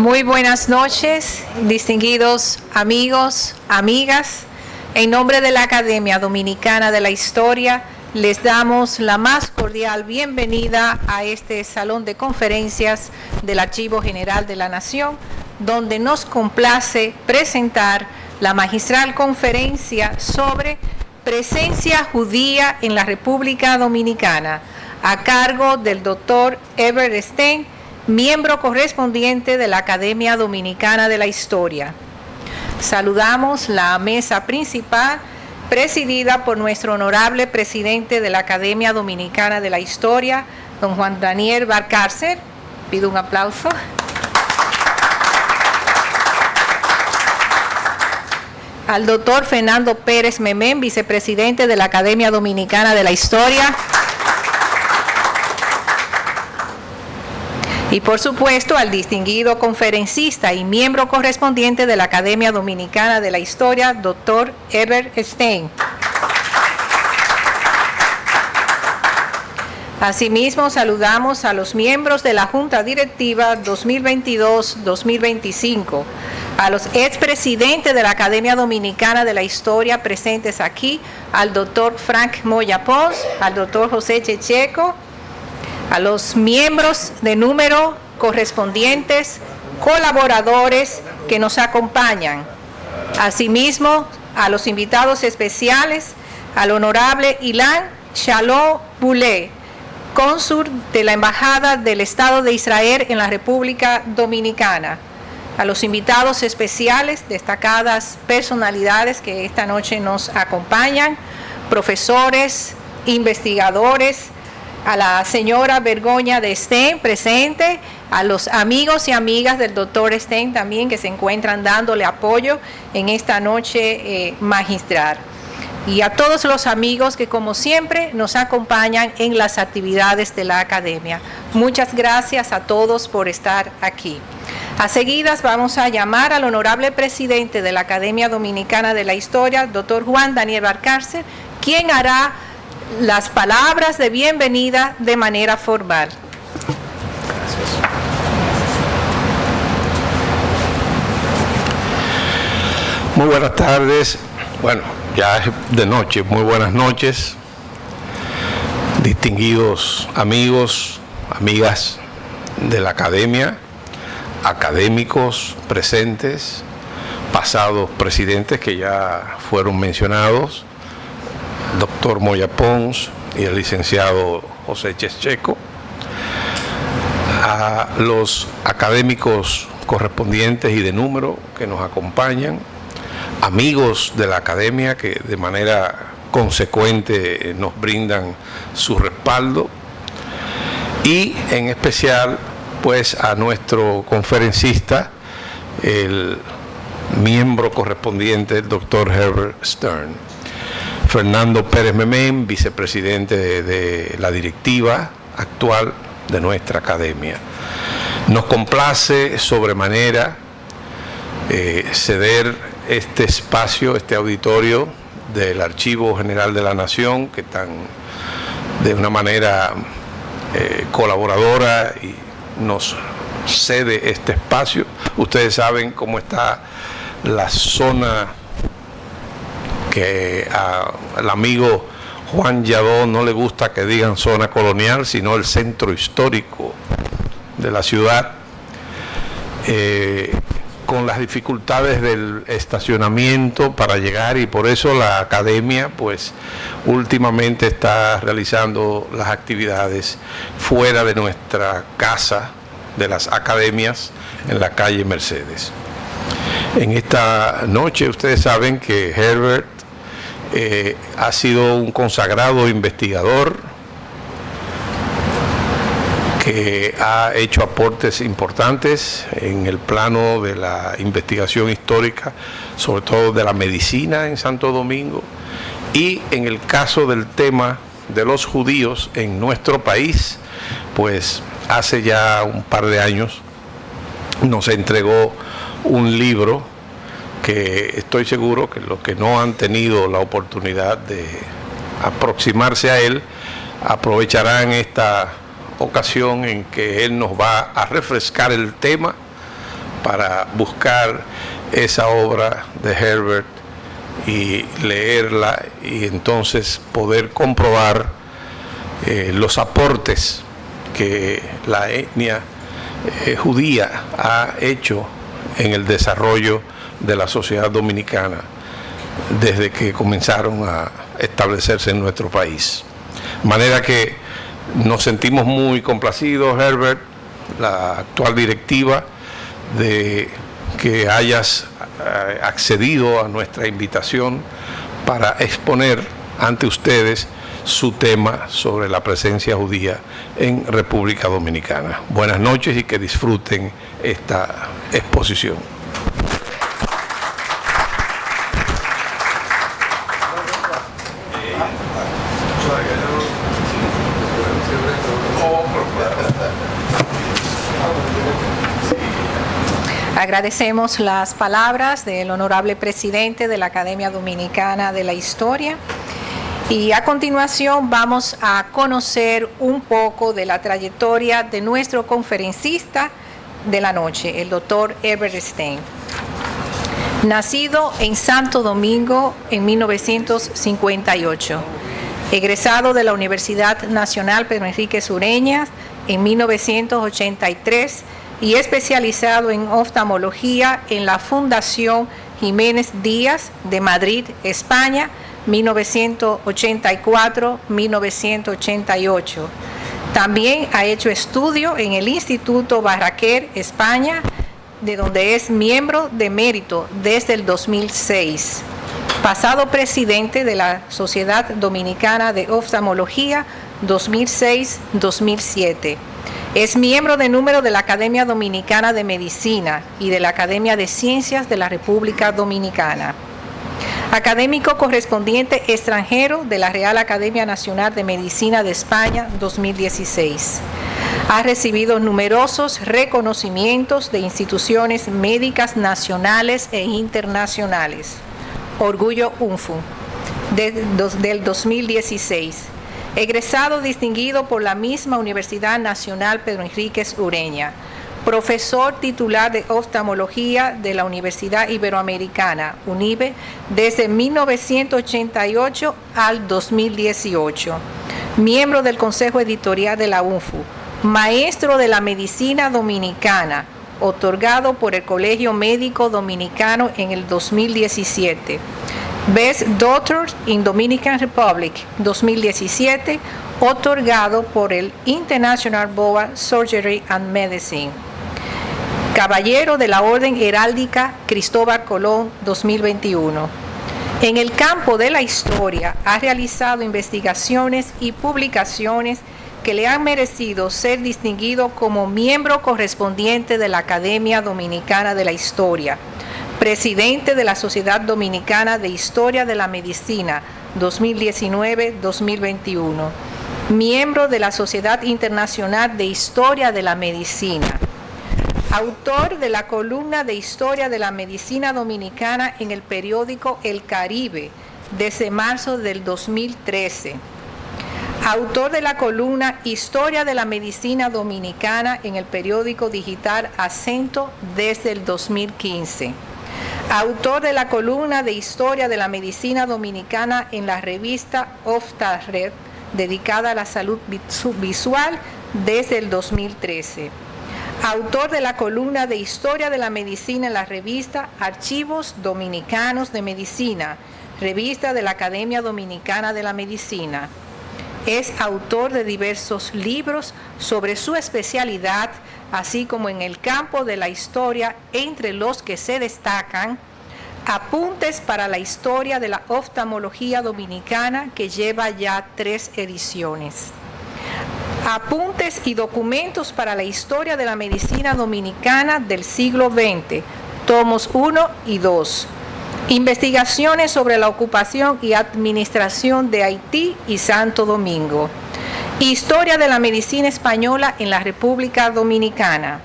Muy buenas noches, distinguidos amigos, amigas. En nombre de la Academia Dominicana de la Historia, les damos la más cordial bienvenida a este salón de conferencias del Archivo General de la Nación, donde nos complace presentar la magistral conferencia sobre presencia judía en la República Dominicana, a cargo del Dr. Herbert Stein, miembro correspondiente de la Academia Dominicana de la Historia. Saludamos la mesa principal, presidida por nuestro honorable presidente de la Academia Dominicana de la Historia, don Juan Daniel Valcárcel. Pido un aplauso. Al doctor Fernando Pérez Memén, vicepresidente de la Academia Dominicana de la Historia. Y por supuesto al distinguido conferencista y miembro correspondiente de la Academia Dominicana de la Historia, doctor Herbert Stein. Asimismo, saludamos a los miembros de la Junta Directiva 2022-2025, a los expresidentes de la Academia Dominicana de la Historia presentes aquí, al doctor Frank Moya Pons, al doctor José Checheco, a los miembros de número correspondientes, colaboradores que nos acompañan. Asimismo, a los invitados especiales, al honorable Ilan Shalom Boulay, cónsul de la Embajada del Estado de Israel en la República Dominicana. A los invitados especiales, destacadas personalidades que esta noche nos acompañan, profesores, investigadores, a la señora Begoña de Stein presente, a los amigos y amigas del doctor Stein también que se encuentran dándole apoyo en esta noche magistral. Y a todos los amigos que como siempre nos acompañan en las actividades de la Academia. Muchas gracias a todos por estar aquí. A seguidas vamos a llamar al honorable presidente de la Academia Dominicana de la Historia, doctor Juan Daniel Valcárcel, quien hará las palabras de bienvenida de manera formal. Gracias. Muy buenas tardes. Bueno, ya es de noche. Muy buenas noches. Distinguidos amigos, amigas de la Academia, académicos presentes, pasados presidentes que ya fueron mencionados, doctor Moya Pons y el licenciado José Checheco, a los académicos correspondientes y de número que nos acompañan, amigos de la Academia que de manera consecuente nos brindan su respaldo, y en especial pues a nuestro conferencista, el miembro correspondiente, el doctor Herbert Stein. Fernando Pérez Memén, vicepresidente de la directiva actual de nuestra Academia. Nos complace sobremanera ceder este espacio, este auditorio del Archivo General de la Nación, que tan de una manera colaboradora y nos cede este espacio. Ustedes saben cómo está la zona, que al amigo Juan Lladó no le gusta que digan zona colonial, sino el centro histórico de la ciudad, con las dificultades del estacionamiento para llegar, y por eso la Academia pues últimamente está realizando las actividades fuera de nuestra casa de las Academias en la calle Mercedes. En esta noche ustedes saben que Herbert ha sido un consagrado investigador que ha hecho aportes importantes en el plano de la investigación histórica, sobre todo de la medicina en Santo Domingo, y en el caso del tema de los judíos en nuestro país, pues hace ya un par de años nos entregó un libro que estoy seguro que los que no han tenido la oportunidad de aproximarse a él aprovecharán esta ocasión en que él nos va a refrescar el tema para buscar esa obra de Herbert y leerla y entonces poder comprobar los aportes que la etnia judía ha hecho en el desarrollo de la sociedad dominicana desde que comenzaron a establecerse en nuestro país. De manera que nos sentimos muy complacidos, Herbert, la actual directiva, de que hayas accedido a nuestra invitación para exponer ante ustedes su tema sobre la presencia judía en República Dominicana. Buenas noches y que disfruten esta exposición. Agradecemos las palabras del honorable presidente de la Academia Dominicana de la Historia y a continuación vamos a conocer un poco de la trayectoria de nuestro conferencista de la noche, el doctor Herbert Stein. Nacido en Santo Domingo en 1958, egresado de la Universidad Nacional Pedro Enríquez Ureña en 1983 y especializado en oftalmología en la Fundación Jiménez Díaz de Madrid, España, 1984-1988. También ha hecho estudio en el Instituto Barraquer, España, de donde es miembro de mérito desde el 2006. Pasado presidente de la Sociedad Dominicana de Oftalmología 2006-2007. Es miembro de número de la Academia Dominicana de Medicina y de la Academia de Ciencias de la República Dominicana. Académico correspondiente extranjero de la Real Academia Nacional de Medicina de España 2016. Ha recibido numerosos reconocimientos de instituciones médicas nacionales e internacionales. Orgullo UNFU del 2016. Egresado distinguido por la misma Universidad Nacional Pedro Enríquez Ureña. Profesor titular de oftalmología de la Universidad Iberoamericana, UNIBE, desde 1988 al 2018. Miembro del Consejo Editorial de la UNFU. Maestro de la Medicina Dominicana, otorgado por el Colegio Médico Dominicano en el 2017. Best Doctor in Dominican Republic 2017, otorgado por el International Board Surgery and Medicine. Caballero de la Orden Heráldica Cristóbal Colón 2021. En el campo de la historia ha realizado investigaciones y publicaciones que le han merecido ser distinguido como miembro correspondiente de la Academia Dominicana de la Historia, presidente de la Sociedad Dominicana de Historia de la Medicina 2019-2021, miembro de la Sociedad Internacional de Historia de la Medicina, autor de la columna de Historia de la Medicina Dominicana en el periódico El Caribe desde marzo del 2013, autor de la columna Historia de la Medicina Dominicana en el periódico digital Acento desde el 2015. Autor de la columna de Historia de la Medicina Dominicana en la revista Oftalred, dedicada a la salud visual desde el 2013. Autor de la columna de Historia de la Medicina en la revista Archivos Dominicanos de Medicina, revista de la Academia Dominicana de la Medicina. Es autor de diversos libros sobre su especialidad, así como en el campo de la historia, entre los que se destacan Apuntes para la Historia de la Oftalmología Dominicana, que lleva ya 3 ediciones. Apuntes y documentos para la Historia de la Medicina Dominicana del siglo XX, tomos 1 y 2. Investigaciones sobre la ocupación y administración de Haití y Santo Domingo. Historia de la medicina española en la República Dominicana.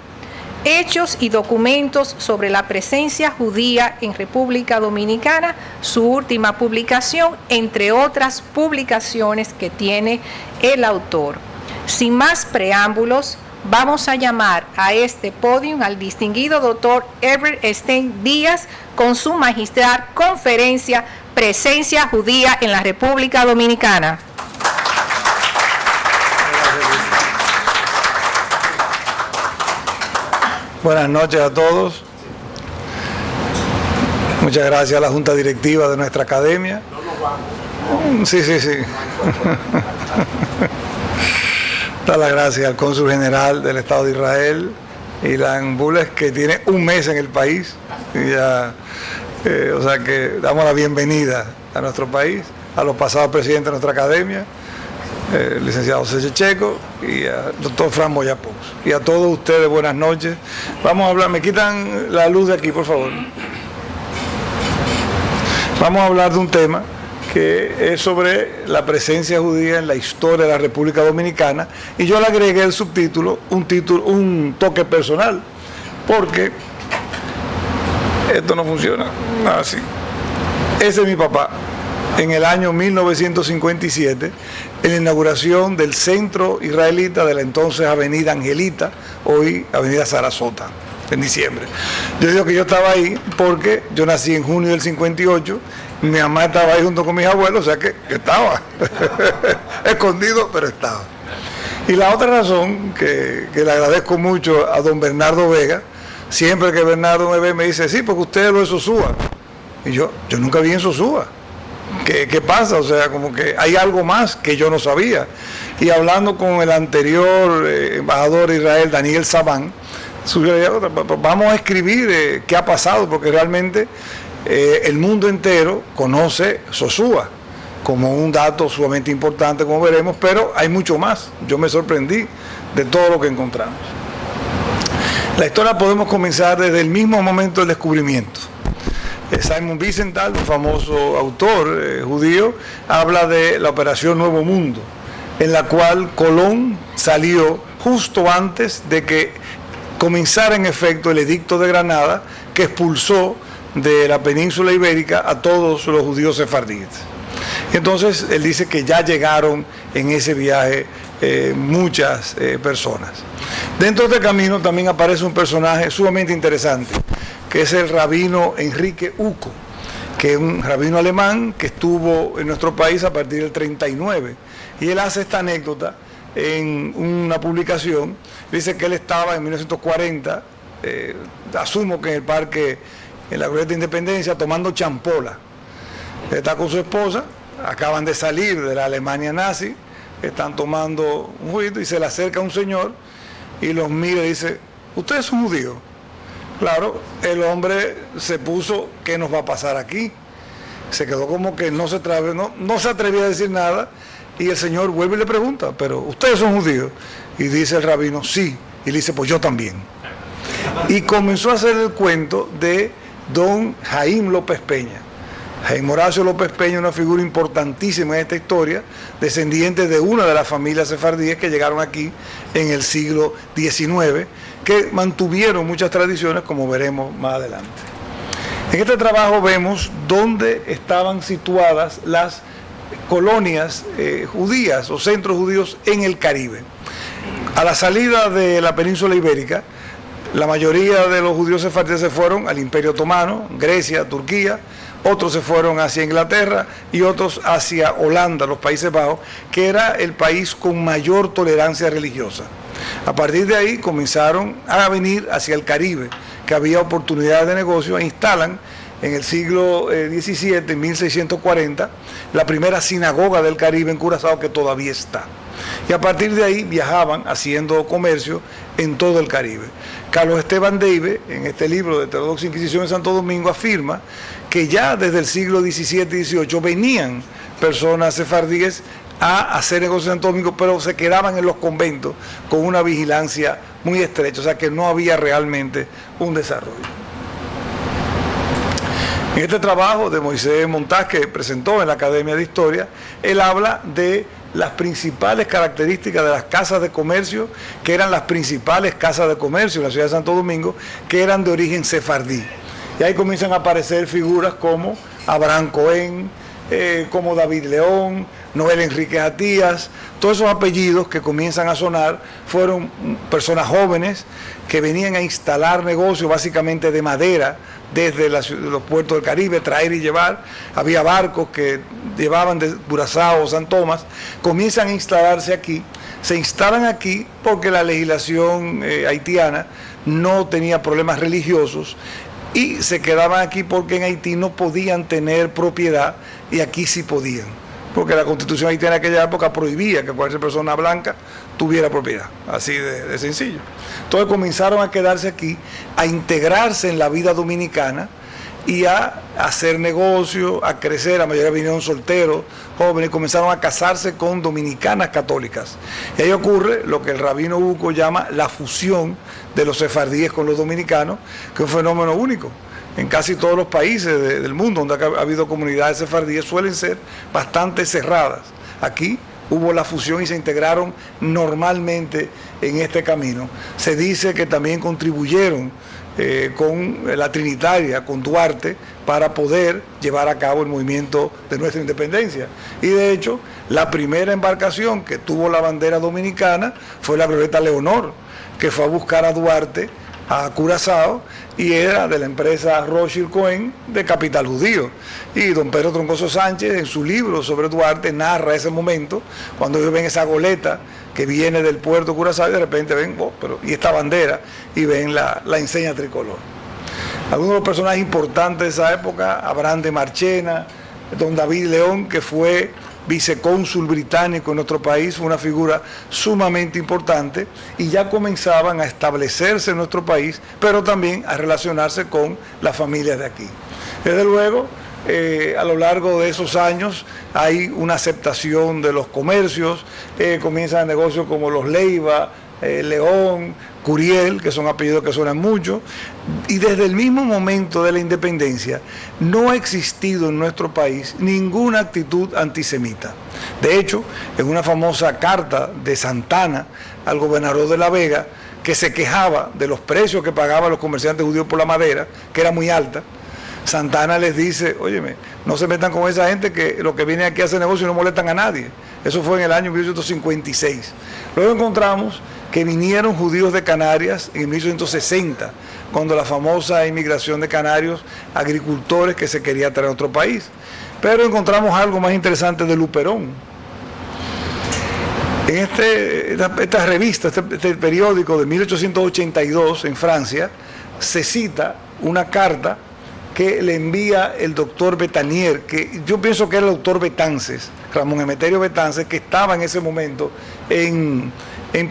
Hechos y documentos sobre la presencia judía en República Dominicana, su última publicación, entre otras publicaciones que tiene el autor. Sin más preámbulos, vamos a llamar a este podio al distinguido doctor Herbert Stein Díaz con su magistral conferencia Presencia Judía en la República Dominicana. Buenas noches a todos. Muchas gracias a la Junta Directiva de nuestra academia. Sí. Da las gracias al Cónsul General del Estado de Israel, Ilan Bulles, que tiene un mes en el país. Y ya, o sea que damos la bienvenida a nuestro país, a los pasados presidentes de nuestra academia, el licenciado José Checheco y al doctor Frank Moya Pons. Y a todos ustedes, buenas noches. Vamos a hablar, me quitan la luz de aquí, por favor. Vamos a hablar de un tema que es sobre la presencia judía en la historia de la República Dominicana, y yo le agregué el subtítulo, un toque personal, porque esto no funciona así. Ese es mi papá, en el año 1957, en la inauguración del centro israelita de la entonces Avenida Angelita, hoy Avenida Sarasota, en diciembre. Yo digo que yo estaba ahí porque yo nací en junio del 58, mi mamá estaba ahí junto con mis abuelos, o sea que estaba escondido, pero estaba. Y la otra razón que le agradezco mucho a don Bernardo Vega, siempre que Bernardo me ve me dice, sí, porque usted lo de Sosúa. Y yo nunca vi en Sosúa. ¿Qué pasa? O sea, como que hay algo más que yo no sabía. Y hablando con el anterior embajador de Israel, Daniel Sabán, vamos a escribir qué ha pasado, porque realmente el mundo entero conoce Sosúa como un dato sumamente importante, como veremos, pero hay mucho más. Yo me sorprendí de todo lo que encontramos. La historia podemos comenzar desde el mismo momento del descubrimiento. Simon Wiesenthal, un famoso autor judío, habla de la Operación Nuevo Mundo, en la cual Colón salió justo antes de que comenzara en efecto el Edicto de Granada, que expulsó de la península ibérica a todos los judíos sefardíes. Entonces él dice que ya llegaron en ese viaje muchas personas. Dentro de este camino también aparece un personaje sumamente interesante, que es el rabino Enrique Uco, que es un rabino alemán que estuvo en nuestro país a partir del 39. Y él hace esta anécdota en una publicación. Dice que él estaba en 1940, asumo que en el parque, en la Glorieta de Independencia, tomando champola. Está con su esposa, acaban de salir de la Alemania nazi, están tomando un juguito y se le acerca un señor y los mira y dice, ¿ustedes son judíos? Claro, el hombre se puso, ¿qué nos va a pasar aquí? Se quedó como que no se atrevía a decir nada, y el señor vuelve y le pregunta, ¿pero ustedes son judíos? Y dice el rabino, sí. Y le dice, pues yo también. Y comenzó a hacer el cuento de don Jaime López Peña. Jaime Horacio López Peña, una figura importantísima en esta historia, descendiente de una de las familias sefardíes que llegaron aquí en el siglo XIX, que mantuvieron muchas tradiciones, como veremos más adelante. En este trabajo vemos dónde estaban situadas las colonias judías o centros judíos en el Caribe. A la salida de la península ibérica, la mayoría de los judíos sefardíes se fueron al Imperio Otomano, Grecia, Turquía, otros se fueron hacia Inglaterra y otros hacia Holanda, los Países Bajos, que era el país con mayor tolerancia religiosa. A partir de ahí comenzaron a venir hacia el Caribe, que había oportunidades de negocio, e instalan en el siglo XVII, en 1640, la primera sinagoga del Caribe en Curazao, que todavía está. Y a partir de ahí viajaban haciendo comercio en todo el Caribe. Carlos Esteban Deive, en este libro de Heterodoxa Inquisición en Santo Domingo, afirma que ya desde el siglo XVII y XVIII venían personas sefardíes a hacer negocios en Santo Domingo, pero se quedaban en los conventos con una vigilancia muy estrecha, o sea que no había realmente un desarrollo. En este trabajo de Moisés Montaz, que presentó en la Academia de Historia, él habla de las principales características de las casas de comercio, que eran las principales casas de comercio en la ciudad de Santo Domingo, que eran de origen sefardí. Y ahí comienzan a aparecer figuras como Abraham Cohen, como David León, Noel Enríquez Atías. Todos esos apellidos que comienzan a sonar fueron personas jóvenes que venían a instalar negocios básicamente de madera desde los puertos del Caribe, traer y llevar. Había barcos que llevaban de Curazao o San Tomás, comienzan a instalarse aquí. Se instalan aquí porque la legislación haitiana no tenía problemas religiosos y se quedaban aquí porque en Haití no podían tener propiedad y aquí sí podían, porque la constitución haitiana de aquella época prohibía que cualquier persona blanca tuviera propiedad, así de sencillo. Entonces comenzaron a quedarse aquí, a integrarse en la vida dominicana y a hacer negocios, a crecer. La mayoría vinieron solteros, jóvenes, comenzaron a casarse con dominicanas católicas. Y ahí ocurre lo que el rabino Uco llama la fusión de los sefardíes con los dominicanos, que es un fenómeno único. En casi todos los países del mundo donde ha habido comunidades sefardíes suelen ser bastante cerradas. Aquí hubo la fusión y se integraron normalmente en este camino. Se dice que también contribuyeron con la Trinitaria, con Duarte, para poder llevar a cabo el movimiento de nuestra independencia. Y de hecho, la primera embarcación que tuvo la bandera dominicana fue la Glorieta Leonor, que fue a buscar a Duarte a Curazao y era de la empresa Rothschild Cohen de capital judío. Y don Pedro Troncoso Sánchez en su libro sobre Duarte narra ese momento cuando ellos ven esa goleta que viene del puerto de Curazao y de repente ven, y esta bandera, y ven la enseña tricolor. Algunos de los personajes importantes de esa época, Abraham de Marchena, don David León, que fue vicecónsul británico en nuestro país, fue una figura sumamente importante y ya comenzaban a establecerse en nuestro país, pero también a relacionarse con las familias de aquí. Desde luego, a lo largo de esos años hay una aceptación de los comercios, comienzan negocios como los Leiva, León, Curiel, que son apellidos que suenan mucho, y desde el mismo momento de la independencia no ha existido en nuestro país ninguna actitud antisemita. De hecho, en una famosa carta de Santana al gobernador de La Vega, que se quejaba de los precios que pagaban los comerciantes judíos por la madera, que era muy alta, Santana les dice, óyeme, no se metan con esa gente que lo que viene aquí a hacer negocio y no molestan a nadie. Eso fue en el año 1856. Luego encontramos que vinieron judíos de Canarias en 1860, cuando la famosa inmigración de canarios, agricultores que se quería traer a otro país. Pero encontramos algo más interesante de Luperón. En esta revista, este periódico de 1882 en Francia, se cita una carta que le envía el doctor Betanier, que yo pienso que era el doctor Betances, Ramón Emeterio Betances, que estaba en ese momento en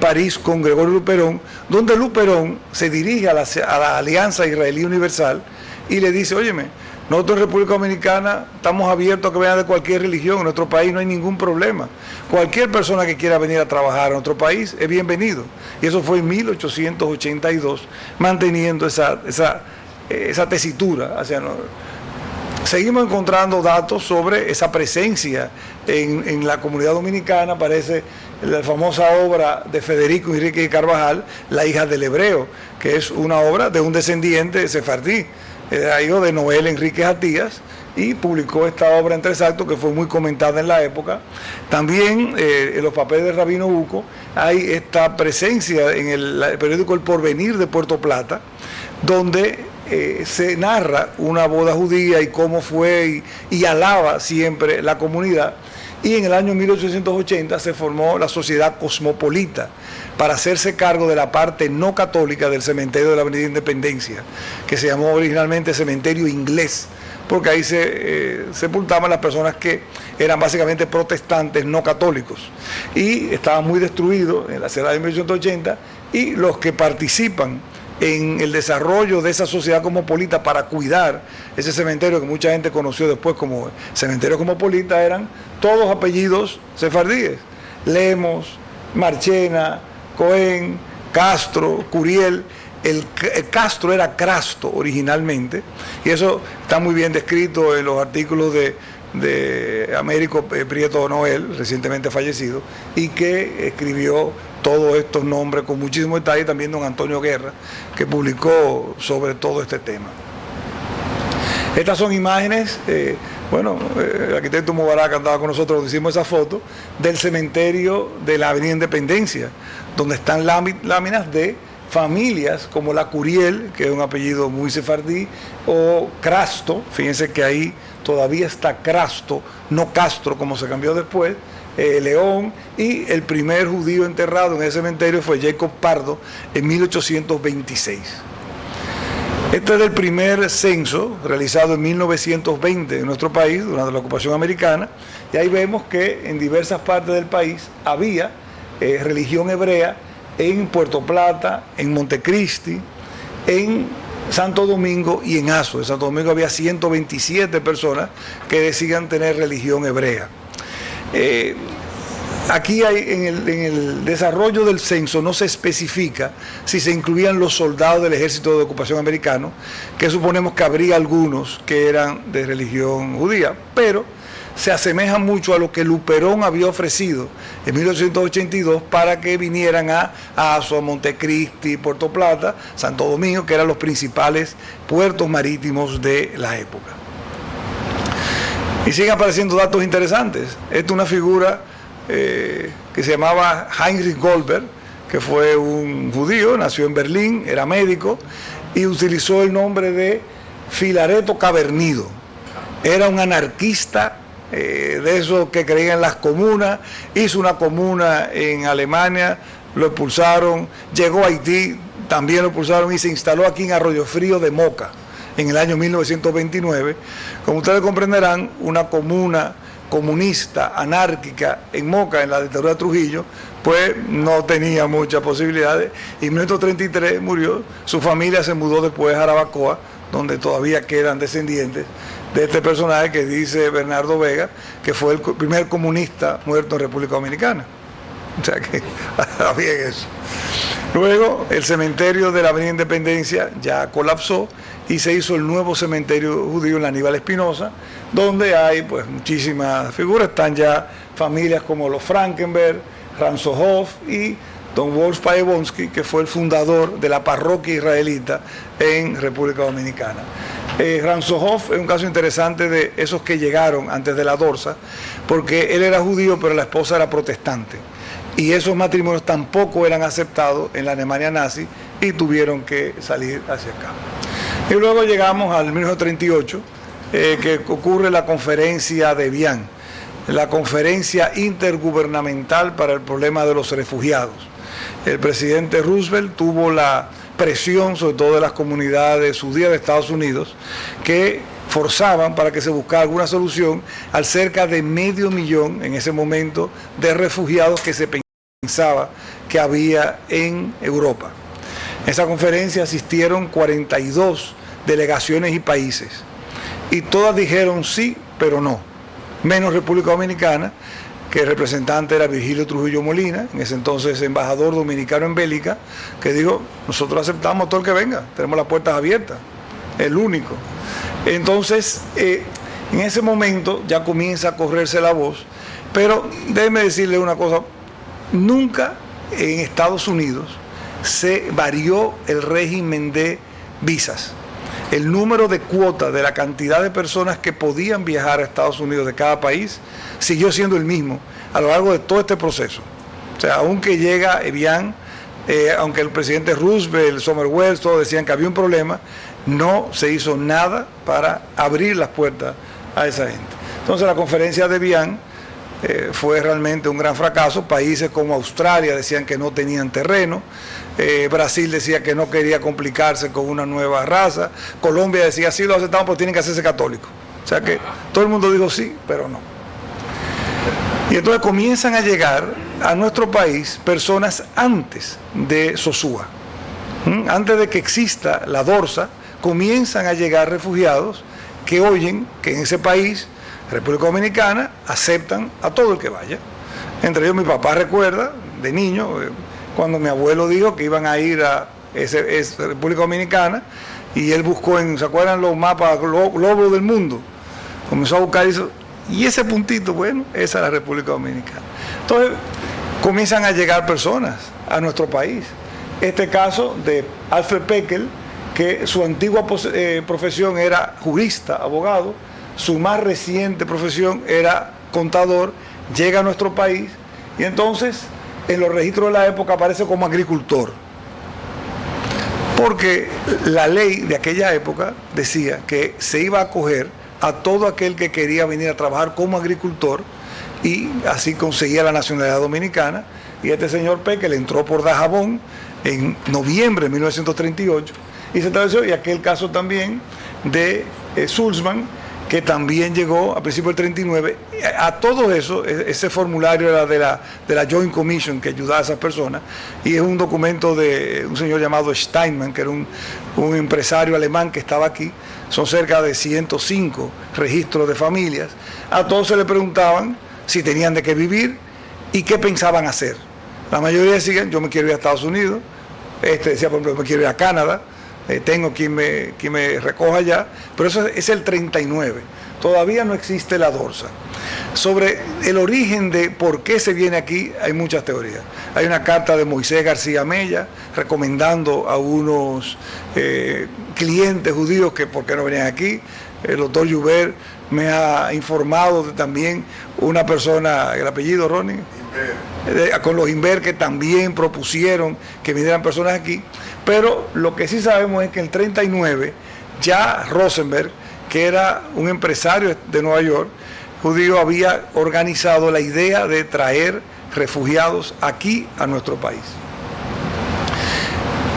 París con Gregorio Luperón, donde Luperón se dirige a la Alianza Israelí Universal y le dice, óyeme, nosotros en República Dominicana estamos abiertos a que vengan de cualquier religión, en nuestro país no hay ningún problema. Cualquier persona que quiera venir a trabajar en nuestro país es bienvenido. Y eso fue en 1882, manteniendo esa tesitura hacia nosotros. Seguimos encontrando datos sobre esa presencia en la comunidad dominicana. Aparece la famosa obra de Federico Enrique Carvajal, La hija del hebreo, que es una obra de un descendiente sefardí, hijo de Noel Enríquez Atías, y publicó esta obra en 3 actos que fue muy comentada en la época. También en los papeles de Rabino Uco hay esta presencia en el periódico El Porvenir de Puerto Plata, donde se narra una boda judía y cómo fue y alaba siempre la comunidad. Y en el año 1880 se formó la Sociedad Cosmopolita para hacerse cargo de la parte no católica del cementerio de la Avenida Independencia, que se llamó originalmente Cementerio Inglés, porque ahí se sepultaban las personas que eran básicamente protestantes no católicos. Y estaba muy destruido en la ciudad de 1880, y los que participan en el desarrollo de esa sociedad cosmopolita para cuidar ese cementerio que mucha gente conoció después como cementerio cosmopolita eran todos apellidos sefardíes: Lemos, Marchena, Cohen, Castro, Curiel. El Castro era Crasto originalmente, y eso está muy bien descrito en los artículos de Américo Prieto Noel, recientemente fallecido, y que escribió todos estos nombres con muchísimo detalle, también don Antonio Guerra, que publicó sobre todo este tema. Estas son imágenes, el arquitecto Mubarak andaba con nosotros cuando hicimos esa foto, del cementerio de la Avenida Independencia, donde están láminas de familias como la Curiel, que es un apellido muy sefardí, o Crasto, fíjense que ahí todavía está Crasto, no Castro como se cambió después, León, y el primer judío enterrado en ese cementerio fue Jacob Pardo en 1826. Este es el primer censo realizado en 1920 en nuestro país durante la ocupación americana, y ahí vemos que en diversas partes del país había religión hebrea en Puerto Plata, en Montecristi, en Santo Domingo y en Azua. En Santo Domingo había 127 personas que decían tener religión hebrea. Aquí en el desarrollo del censo no se especifica si se incluían los soldados del ejército de ocupación americano, que suponemos que habría algunos que eran de religión judía, pero se asemeja mucho a lo que Luperón había ofrecido en 1882 para que vinieran a Azua, Montecristi, Puerto Plata, Santo Domingo, que eran los principales puertos marítimos de la época. Y siguen apareciendo datos interesantes. Esta es una figura que se llamaba Heinrich Goldberg, que fue un judío, nació en Berlín, era médico, y utilizó el nombre de Filareto Cavernido. Era un anarquista de esos que creían en las comunas, hizo una comuna en Alemania, lo expulsaron, llegó a Haití, también lo expulsaron y se instaló aquí en Arroyo Frío de Moca en el año 1929. Como ustedes comprenderán, una comuna comunista, anárquica en Moca, en la dictadura de Trujillo, pues no tenía muchas posibilidades, y en 1933 murió. Su familia se mudó después a Jarabacoa, donde todavía quedan descendientes de este personaje que dice Bernardo Vega, que fue el primer comunista muerto en República Dominicana. O sea que había eso. Luego el cementerio de la Avenida Independencia ya colapsó y se hizo el nuevo cementerio judío en la Aníbal Espinosa, donde hay pues muchísimas figuras. Están ya familias como los Frankenberg, Ransohoff y don Wolf Paebonsky, que fue el fundador de la parroquia israelita en República Dominicana. Ransohoff es un caso interesante de esos que llegaron antes de la Dorsa, porque él era judío pero la esposa era protestante, y esos matrimonios tampoco eran aceptados en la Alemania nazi y tuvieron que salir hacia acá. Y luego llegamos al 1938, que ocurre la conferencia de Evian, la conferencia intergubernamental para el problema de los refugiados. El presidente Roosevelt tuvo la presión, sobre todo de las comunidades judías de Estados Unidos, que forzaban para que se buscara alguna solución al cerca de 500.000 en ese momento de refugiados que se pensaba que había en Europa. En esa conferencia asistieron 42 delegaciones y países, y todas dijeron sí, pero no, menos República Dominicana, que el representante era Virgilio Trujillo Molina, en ese entonces embajador dominicano en Bélica, que dijo: nosotros aceptamos todo el que venga, tenemos las puertas abiertas, el único. Entonces, en ese momento ya comienza a correrse la voz, pero déjeme decirle una cosa: nunca en Estados Unidos se varió el régimen de visas. El número de cuotas de la cantidad de personas que podían viajar a Estados Unidos de cada país siguió siendo el mismo a lo largo de todo este proceso. O sea, aunque llega Evian, aunque el presidente Roosevelt, Somerwell, todos decían que había un problema, no se hizo nada para abrir las puertas a esa gente. Entonces la conferencia de Evian fue realmente un gran fracaso. Países como Australia decían que no tenían terreno, Brasil decía que no quería complicarse con una nueva raza, Colombia decía sí lo aceptamos, pero tienen que hacerse católicos. O sea que todo el mundo dijo sí, pero no. Y entonces comienzan a llegar a nuestro país personas antes de Sosúa, antes de que exista la Dorsa. Comienzan a llegar refugiados que oyen que en ese país, República Dominicana, aceptan a todo el que vaya. Entre ellos mi papá recuerda, de niño, cuando mi abuelo dijo que iban a ir a esa República Dominicana, y él buscó ¿se acuerdan los mapas globos del mundo? Comenzó a buscar eso, y ese puntito, bueno, esa es la República Dominicana. Entonces, comienzan a llegar personas a nuestro país. Este caso de Alfred Peckel, que su antigua profesión era jurista, abogado, su más reciente profesión era contador, llega a nuestro país y entonces en los registros de la época aparece como agricultor. Porque la ley de aquella época decía que se iba a acoger a todo aquel que quería venir a trabajar como agricultor y así conseguía la nacionalidad dominicana. Y este señor Peque le entró por Dajabón en noviembre de 1938 y se estableció, y aquel caso también de Sulzman, que también llegó a principios del 39. A todo eso, ese formulario era de la Joint Commission que ayudaba a esas personas, y es un documento de un señor llamado Steinman, que era un empresario alemán que estaba aquí. Son cerca de 105 registros de familias. A todos se le preguntaban si tenían de qué vivir y qué pensaban hacer. La mayoría decían, yo me quiero ir a Estados Unidos. Decía, por ejemplo, me quiero ir a Canadá. Tengo quien me recoja allá, pero eso es el 39. Todavía no existe la DORSA. Sobre el origen de por qué se viene aquí hay muchas teorías. Hay una carta de Moisés García Mella recomendando a unos clientes judíos que por qué no venían aquí. El doctor Joubert me ha informado de también una persona, el apellido Ronnie, con los Inver, que también propusieron que vinieran personas aquí. Pero lo que sí sabemos es que en el 39 ya Rosenberg, que era un empresario de Nueva York, judío, había organizado la idea de traer refugiados aquí a nuestro país.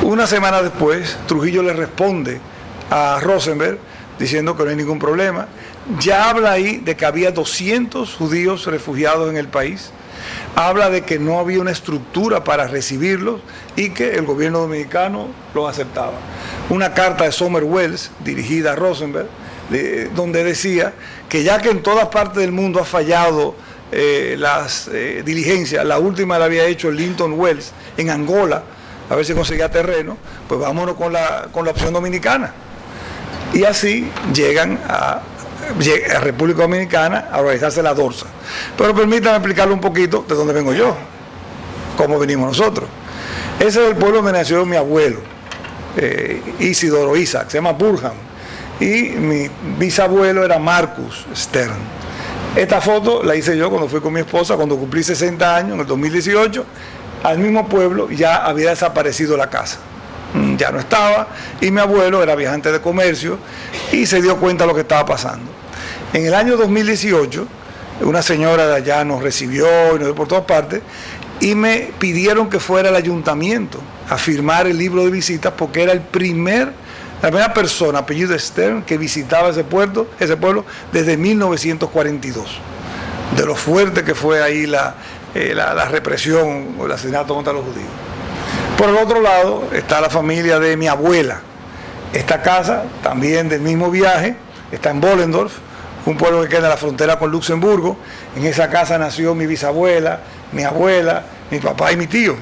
Una semana después, Trujillo le responde a Rosenberg diciendo que no hay ningún problema. Ya habla ahí de que había 200 judíos refugiados en el país. Habla de que no había una estructura para recibirlos y que el gobierno dominicano los aceptaba. Una carta de Sommer Wells, dirigida a Rosenberg, donde decía que ya que en todas partes del mundo ha fallado las diligencias, la última la había hecho Linton Wells en Angola, a ver si conseguía terreno, pues vámonos con la opción dominicana. Y así llegan a República Dominicana a organizarse la DORSA. Pero permítanme explicarle un poquito de dónde vengo yo, cómo venimos nosotros. Ese es el pueblo donde nació mi abuelo, Isidoro Isaac, se llama Burham, y mi bisabuelo era Marcus Stern. Esta foto la hice yo cuando fui con mi esposa, cuando cumplí 60 años, en el 2018, al mismo pueblo ya había desaparecido la casa. Ya no estaba, y mi abuelo era viajante de comercio y se dio cuenta de lo que estaba pasando. En el año 2018, una señora de allá nos recibió y nos dio por todas partes y me pidieron que fuera al ayuntamiento a firmar el libro de visitas porque era la primera persona, apellido Stern, que visitaba ese pueblo desde 1942. De lo fuerte que fue ahí la represión o el asesinato contra los judíos. Por el otro lado está la familia de mi abuela. Esta casa, también del mismo viaje, está en Bollendorf, un pueblo que queda en la frontera con Luxemburgo. En esa casa nació mi bisabuela, mi abuela, mi papá y mi tío.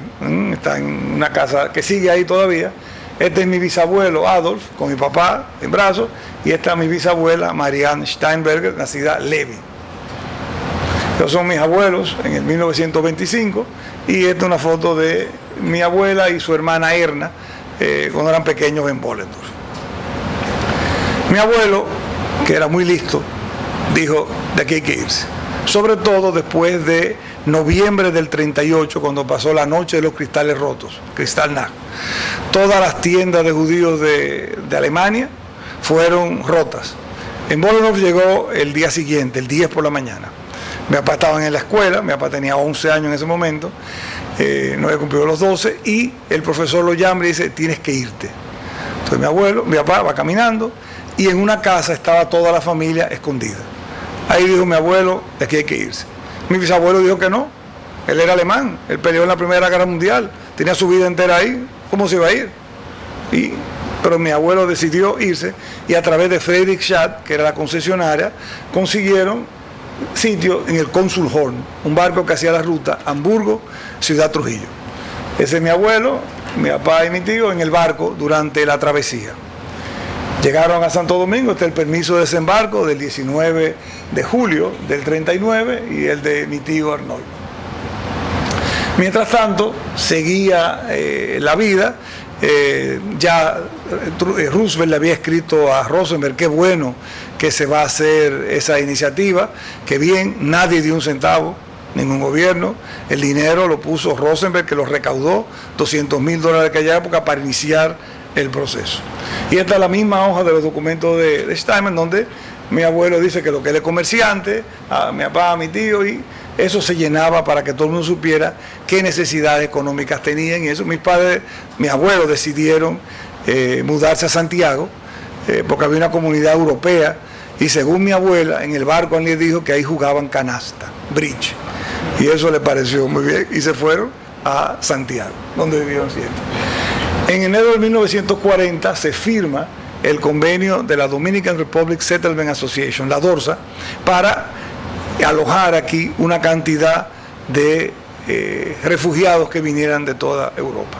Está en una casa que sigue ahí todavía. Este es mi bisabuelo Adolf, con mi papá en brazos, y esta es mi bisabuela Marianne Steinberger, nacida Levi. Estos son mis abuelos en el 1925, y esta es una foto de mi abuela y su hermana Erna cuando eran pequeños en Bollendorf. Mi abuelo, que era muy listo, dijo, de aquí hay que irse. Sobre todo después de noviembre del 38, cuando pasó la noche de los cristales rotos, Kristallnacht. Todas las tiendas de judíos de Alemania fueron rotas. En Bollendorf llegó el día siguiente, el 10 por la mañana. Mi papá estaba en la escuela, mi papá tenía 11 años en ese momento, no había cumplido los 12, y el profesor lo llama y dice, tienes que irte. Entonces mi papá va caminando, y en una casa estaba toda la familia escondida. Ahí dijo mi abuelo, de aquí hay que irse. Mi bisabuelo dijo que no, él era alemán, él peleó en la Primera Guerra Mundial, tenía su vida entera ahí, ¿cómo se iba a ir? Pero mi abuelo decidió irse, y a través de Friedrich Schadt, que era la concesionaria, consiguieron sitio en el Consulhorn, un barco que hacía la ruta Hamburgo-Ciudad Trujillo. Ese es mi abuelo, mi papá y mi tío en el barco durante la travesía. Llegaron a Santo Domingo, este es el permiso de desembarco del 19 de julio del 39 y el de mi tío Arnold. Mientras tanto, seguía la vida Ya Roosevelt le había escrito a Rosenberg, qué bueno que se va a hacer esa iniciativa, que bien, nadie dio un centavo, ningún gobierno, el dinero lo puso Rosenberg, que lo recaudó, $200,000 de aquella época para iniciar el proceso. Y esta es la misma hoja de los documentos de Steinman, donde mi abuelo dice que lo que él es comerciante, a mi papá, a mi tío, y eso se llenaba para que todo el mundo supiera qué necesidades económicas tenían, y eso mis padres, mi abuelo decidieron mudarse a Santiago, porque había una comunidad europea, y según mi abuela, en el barco le dijo que ahí jugaban canasta, bridge, y eso le pareció muy bien, y se fueron a Santiago, donde vivieron siempre. En enero de 1940 se firma el convenio de la Dominican Republic Settlement Association, la DORSA, para alojar aquí una cantidad de refugiados que vinieran de toda Europa.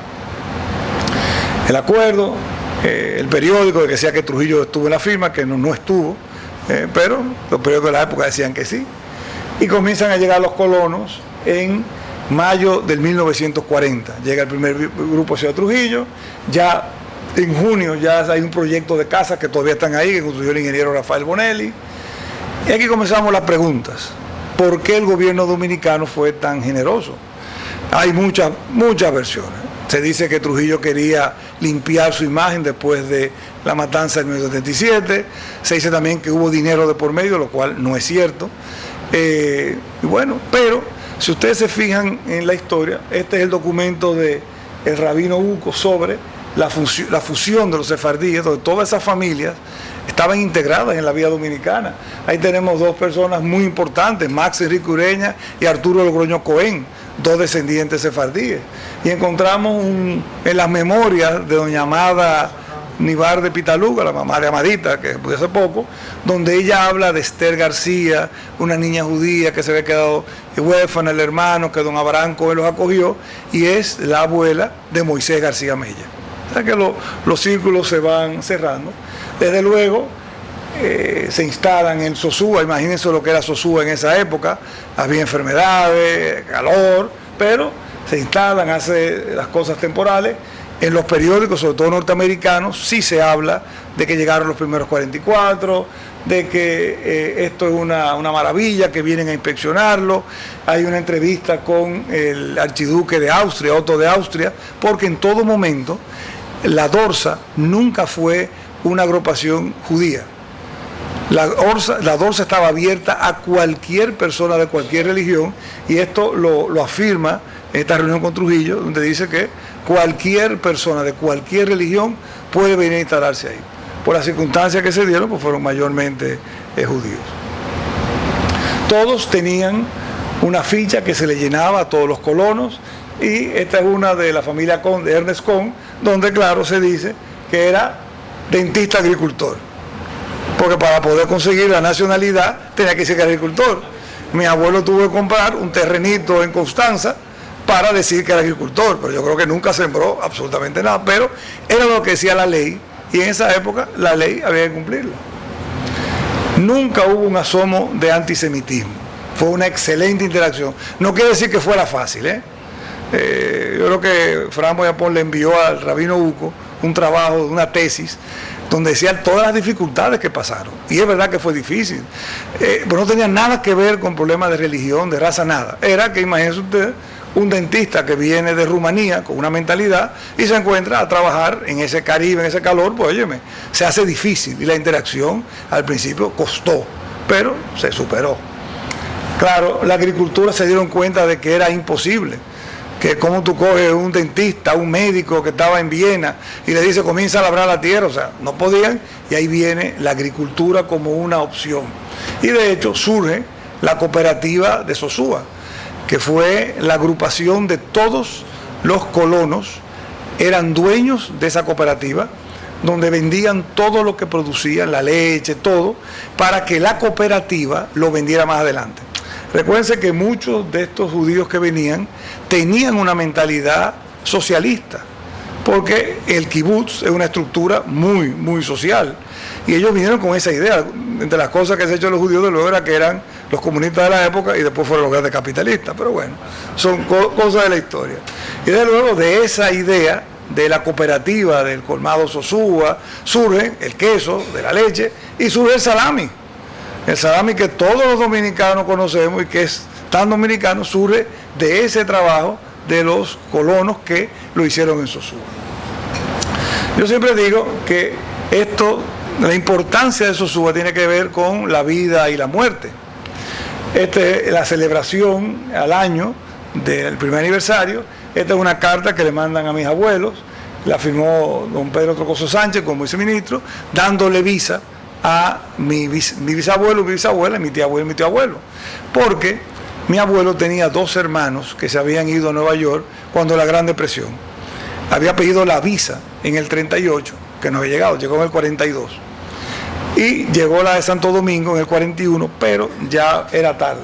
El acuerdo, el periódico que decía que Trujillo estuvo en la firma, que no estuvo, pero los periódicos de la época decían que sí, y comienzan a llegar los colonos en mayo del 1940. Llega el primer grupo hacia Trujillo, ya en junio ya hay un proyecto de casas que todavía están ahí, que construyó el ingeniero Rafael Bonelli. Y aquí comenzamos las preguntas. ¿Por qué el gobierno dominicano fue tan generoso? Hay muchas versiones. Se dice que Trujillo quería limpiar su imagen después de la matanza del 1977. Se dice también que hubo dinero de por medio, lo cual no es cierto. Y bueno, pero si ustedes se fijan en la historia, este es el documento del rabino Uco sobre la fusión de los sefardíes, donde todas esas familias estaban integradas en la vida dominicana. Ahí tenemos dos personas muy importantes, Max Enrique Ureña y Arturo Logroño Cohen, dos descendientes sefardíes. Y encontramos en las memorias de doña Amada Nivar de Pitaluga, la mamá de Amadita, que murió hace poco, donde ella habla de Esther García, una niña judía que se había quedado huérfana, el hermano que don Abraham Cohen los acogió, y es la abuela de Moisés García Mella. O sea que los círculos se van cerrando. Desde luego se instalan en Sosúa, imagínense lo que era Sosúa en esa época, había enfermedades, calor, pero se instalan, hacen las cosas temporales. En los periódicos, sobre todo norteamericanos, sí se habla de que llegaron los primeros 44, de que esto es una maravilla, que vienen a inspeccionarlo. Hay una entrevista con el archiduque de Austria, Otto de Austria, porque en todo momento la DORSA nunca fue una agrupación judía. La DORSA estaba abierta a cualquier persona de cualquier religión, y esto lo afirma en esta reunión con Trujillo, donde dice que cualquier persona de cualquier religión puede venir a instalarse ahí. Por las circunstancias que se dieron, pues fueron mayormente judíos. Todos tenían una ficha que se le llenaba a todos los colonos, y esta es una de la familia Kohn, de Ernest Kohn, donde claro se dice que era dentista agricultor, porque para poder conseguir la nacionalidad tenía que ser agricultor. Mi abuelo tuvo que comprar un terrenito en Constanza para decir que era agricultor, pero yo creo que nunca sembró absolutamente nada, pero era lo que decía la ley, y en esa época la ley había que cumplirla. Nunca hubo un asomo de antisemitismo, fue una excelente interacción. No quiere decir que fuera fácil, yo creo que Fran Moyapón le envió al rabino Uco un trabajo, una tesis, donde decía todas las dificultades que pasaron, y es verdad que fue difícil, pero no tenía nada que ver con problemas de religión, de raza, nada. Era que, imagínense ustedes, un dentista que viene de Rumanía con una mentalidad y se encuentra a trabajar en ese Caribe, en ese calor, pues óyeme, se hace difícil, y la interacción al principio costó, pero se superó. Claro, la agricultura se dieron cuenta de que era imposible, que como tú coges un dentista, un médico que estaba en Viena y le dice comienza a labrar la tierra, o sea, no podían, y ahí viene la agricultura como una opción. Y de hecho surge la cooperativa de Sosúa, que fue la agrupación de todos los colonos, eran dueños de esa cooperativa, donde vendían todo lo que producían, la leche, todo, para que la cooperativa lo vendiera más adelante. Recuérdense que muchos de estos judíos que venían tenían una mentalidad socialista, porque el kibutz es una estructura muy, muy social, y ellos vinieron con esa idea. Entre las cosas que se han hecho los judíos de luego era que eran los comunistas de la época y después fueron los grandes capitalistas, pero bueno, son cosas de la historia. Y desde luego de esa idea de la cooperativa del colmado Sosúa, surge el queso, de la leche, y surge el salami. El salami que todos los dominicanos conocemos y que es tan dominicano, surge de ese trabajo de los colonos que lo hicieron en Sosúa. Yo siempre digo que la importancia de Sosúa tiene que ver con la vida y la muerte. La celebración al año del primer aniversario, esta es una carta que le mandan a mis abuelos, la firmó don Pedro Trocoso Sánchez como viceministro, dándole visa a mi bisabuelo, mi bisabuela, mi tía abuela y mi tío abuelo, porque mi abuelo tenía 2 hermanos que se habían ido a Nueva York cuando la Gran Depresión. Había pedido la visa en el 38, que no había llegado, llegó en el 42. Y llegó la de Santo Domingo en el 41, pero ya era tarde.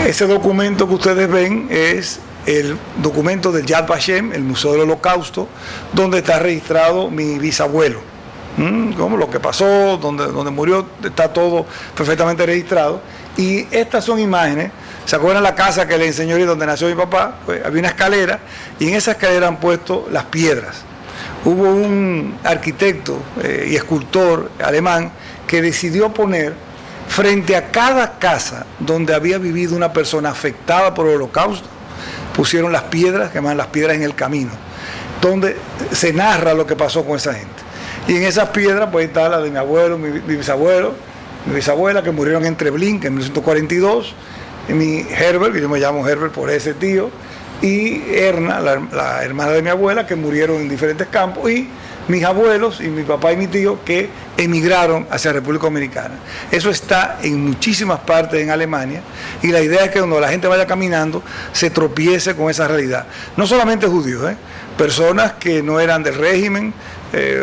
Ese documento que ustedes ven es el documento del Yad Vashem, el Museo del Holocausto, donde está registrado mi bisabuelo. Como lo que pasó, donde murió, está todo perfectamente registrado. Y estas son imágenes. ¿Se acuerdan la casa que le enseñó y donde nació mi papá? Pues había una escalera y en esa escalera han puesto las piedras. Hubo un arquitecto y escultor alemán que decidió poner frente a cada casa donde había vivido una persona afectada por el Holocausto, pusieron las piedras, que llaman las piedras en el camino, donde se narra lo que pasó con esa gente. Y en esas piedras pues está la de mi abuelo, mi bisabuelo, mi bisabuela, que murieron en Treblin, en 1942, y mi Herbert, que yo me llamo Herbert por ese tío, y Erna, la hermana de mi abuela, que murieron en diferentes campos, y mis abuelos y mi papá y mi tío que emigraron hacia la República Dominicana. Eso está en muchísimas partes en Alemania y la idea es que cuando la gente vaya caminando se tropiece con esa realidad. No solamente judíos, personas que no eran del régimen,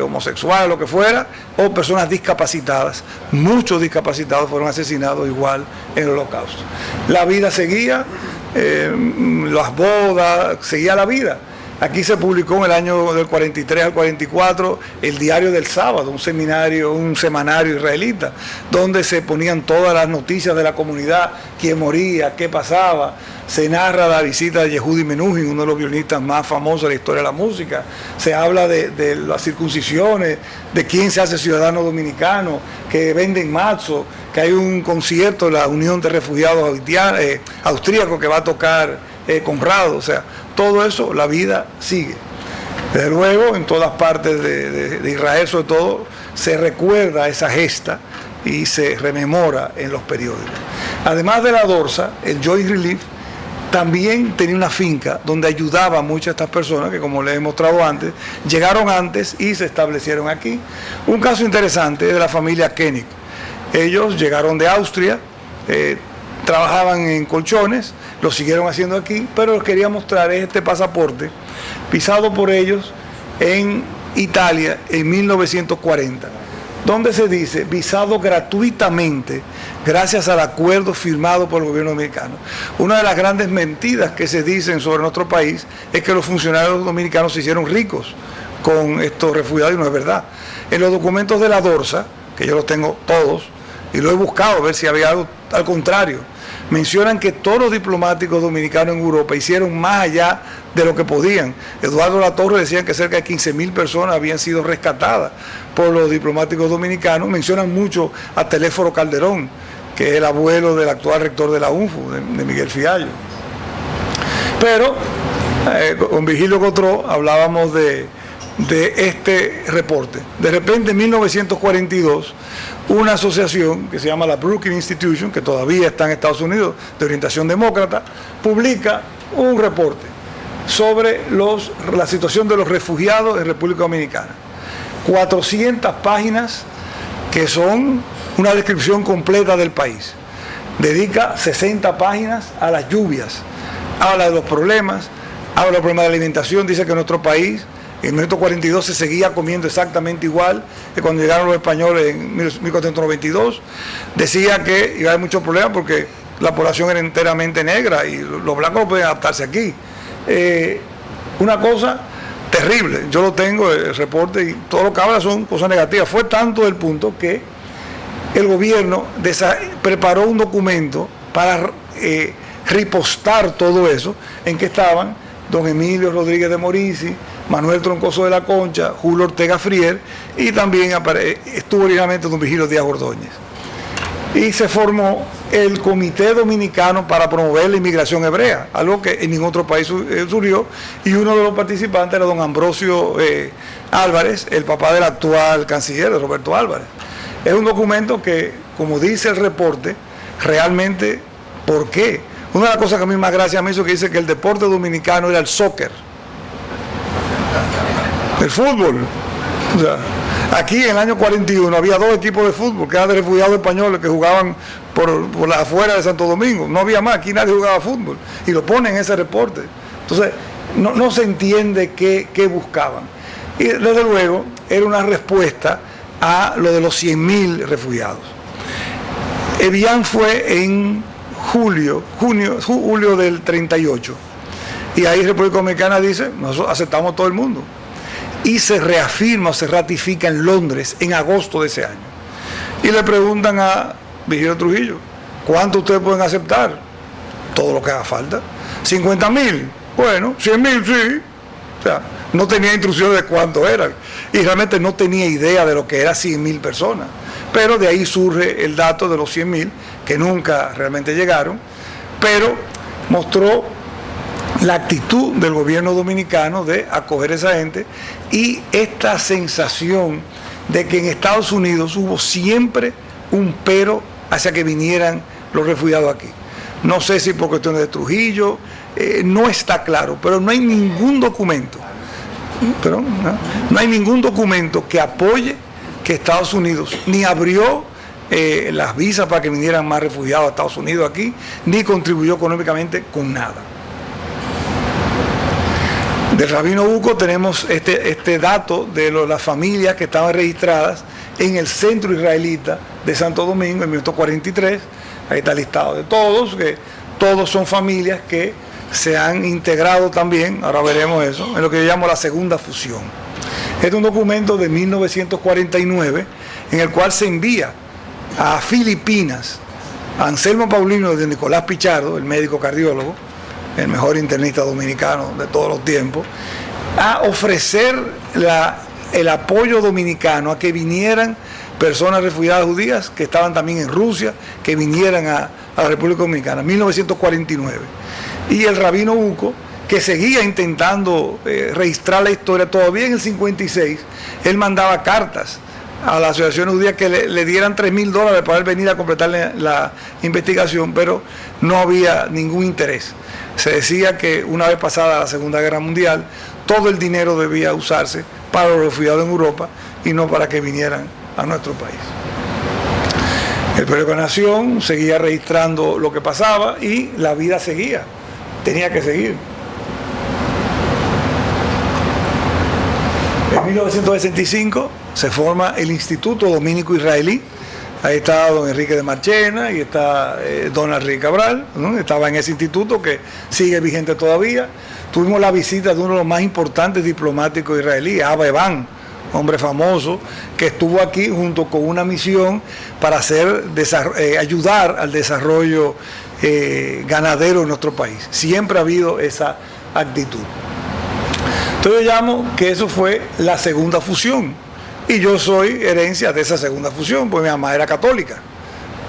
homosexuales, lo que fuera, o personas discapacitadas. Muchos discapacitados fueron asesinados igual en el Holocausto. La vida seguía, las bodas, seguía la vida. Aquí se publicó en el año del 43 al 44 el Diario del Sábado, un semanario israelita, donde se ponían todas las noticias de la comunidad, quién moría, qué pasaba. Se narra la visita de Yehudi Menuhin, uno de los violinistas más famosos de la historia de la música. Se habla de las circuncisiones, de quién se hace ciudadano dominicano, que venden mazo, que hay un concierto de la Unión de Refugiados Austríacos que va a tocar Conrado. O sea, todo eso, la vida sigue. Desde luego, en todas partes de Israel, sobre todo, se recuerda esa gesta y se rememora en los periódicos. Además de la Dorsa, el Joy Relief también tenía una finca donde ayudaba a muchas de estas personas que, como les he mostrado antes, llegaron antes y se establecieron aquí. Un caso interesante es de la familia Koenig. Ellos llegaron de Austria, trabajaban en colchones, lo siguieron haciendo aquí, pero les quería mostrar este pasaporte pisado por ellos en Italia en 1940, donde se dice visado gratuitamente gracias al acuerdo firmado por el gobierno dominicano. Una de las grandes mentiras que se dicen sobre nuestro país es que los funcionarios dominicanos se hicieron ricos con estos refugiados y no es verdad. En los documentos de la Dorsa, que yo los tengo todos, y lo he buscado a ver si había algo al contrario, mencionan que todos los diplomáticos dominicanos en Europa hicieron más allá de lo que podían. Eduardo Latorre decía que cerca de 15.000 personas habían sido rescatadas por los diplomáticos dominicanos. Mencionan mucho a Telésforo Calderón, que es el abuelo del actual rector de la UNFU, de Miguel Fiallo. Pero con Virgilio Cotró hablábamos de este reporte. De repente, en 1942, una asociación que se llama la Brookings Institution, que todavía está en Estados Unidos, de orientación demócrata, publica un reporte sobre la situación de los refugiados en República Dominicana. 400 páginas que son una descripción completa del país. Dedica 60 páginas a las lluvias, habla de los problemas, habla del problema de la alimentación, dice que en nuestro país en 1942 se seguía comiendo exactamente igual que cuando llegaron los españoles en 1492. Decía que iba a haber muchos problemas porque la población era enteramente negra y los blancos no podían adaptarse aquí. Una cosa terrible. Yo lo tengo, el reporte, y todo lo que habla son cosas negativas. Fue tanto el punto que el gobierno preparó un documento para ripostar todo eso, en que estaban don Emilio Rodríguez de Morici, Manuel Troncoso de la Concha, Julio Ortega Frier, y también estuvo originalmente don Virgilio Díaz Ordóñez. Y se formó el Comité Dominicano para promover la inmigración hebrea, algo que en ningún otro país surgió, y uno de los participantes era don Ambrosio Álvarez, el papá del actual canciller, de Roberto Álvarez. Es un documento que, como dice el reporte, realmente, ¿por qué? Una de las cosas que a mí más gracia me hizo, que dice que el deporte dominicano era el soccer, el fútbol. O sea, aquí en el año 41 había 2 equipos de fútbol que eran de refugiados españoles que jugaban por la afuera de Santo Domingo. No había más, aquí nadie jugaba fútbol. Y lo ponen en ese reporte. Entonces, no se entiende qué buscaban. Y desde luego, era una respuesta a lo de los 100.000 refugiados. Evian fue en julio del 38. Y ahí República Dominicana dice, nosotros aceptamos a todo el mundo. Y se reafirma o se ratifica en Londres en agosto de ese año. Y le preguntan a Virgilio Trujillo, ¿cuánto ustedes pueden aceptar? Todo lo que haga falta. 50.000, bueno, 100.000, sí. O sea, no tenía instrucciones de cuánto eran. Y realmente no tenía idea de lo que era 100.000 personas. Pero de ahí surge el dato de los 100.000, que nunca realmente llegaron, pero mostró la actitud del gobierno dominicano de acoger a esa gente y esta sensación de que en Estados Unidos hubo siempre un pero hacia que vinieran los refugiados aquí. No sé si por cuestiones de Trujillo, no está claro, pero no hay ningún documento, no hay ningún documento que apoye que Estados Unidos ni abrió las visas para que vinieran más refugiados a Estados Unidos aquí, ni contribuyó económicamente con nada. Del Rabino Uco tenemos este dato de las familias que estaban registradas en el centro israelita de Santo Domingo en 1943. Ahí está listado de todos, que todos son familias que se han integrado también, ahora veremos eso, en lo que yo llamo la segunda fusión. Este es un documento de 1949 en el cual se envía a Filipinas a Anselmo Paulino de Nicolás Pichardo, el médico cardiólogo, el mejor internista dominicano de todos los tiempos, a ofrecer el apoyo dominicano a que vinieran personas refugiadas judías que estaban también en Rusia, que vinieran a la República Dominicana, 1949. Y el rabino Uco, que seguía intentando registrar la historia, todavía en el 56, él mandaba cartas a la asociación judía que le dieran $3.000 para él venir a completar la investigación, pero no había ningún interés. Se decía que una vez pasada la Segunda Guerra Mundial, todo el dinero debía usarse para los refugiados en Europa y no para que vinieran a nuestro país. El periódico Nación seguía registrando lo que pasaba y la vida seguía, tenía que seguir. En 1965 se forma el Instituto Dominico Israelí. Ahí está don Enrique de Marchena y está don Enrique Cabral, ¿no? Estaba en ese instituto que sigue vigente todavía. Tuvimos la visita de uno de los más importantes diplomáticos israelíes, Abba Eban, hombre famoso, que estuvo aquí junto con una misión para ayudar al desarrollo ganadero en nuestro país. Siempre ha habido esa actitud. Entonces yo llamo que eso fue la segunda fusión. Y yo soy herencia de esa segunda fusión, porque mi mamá era católica.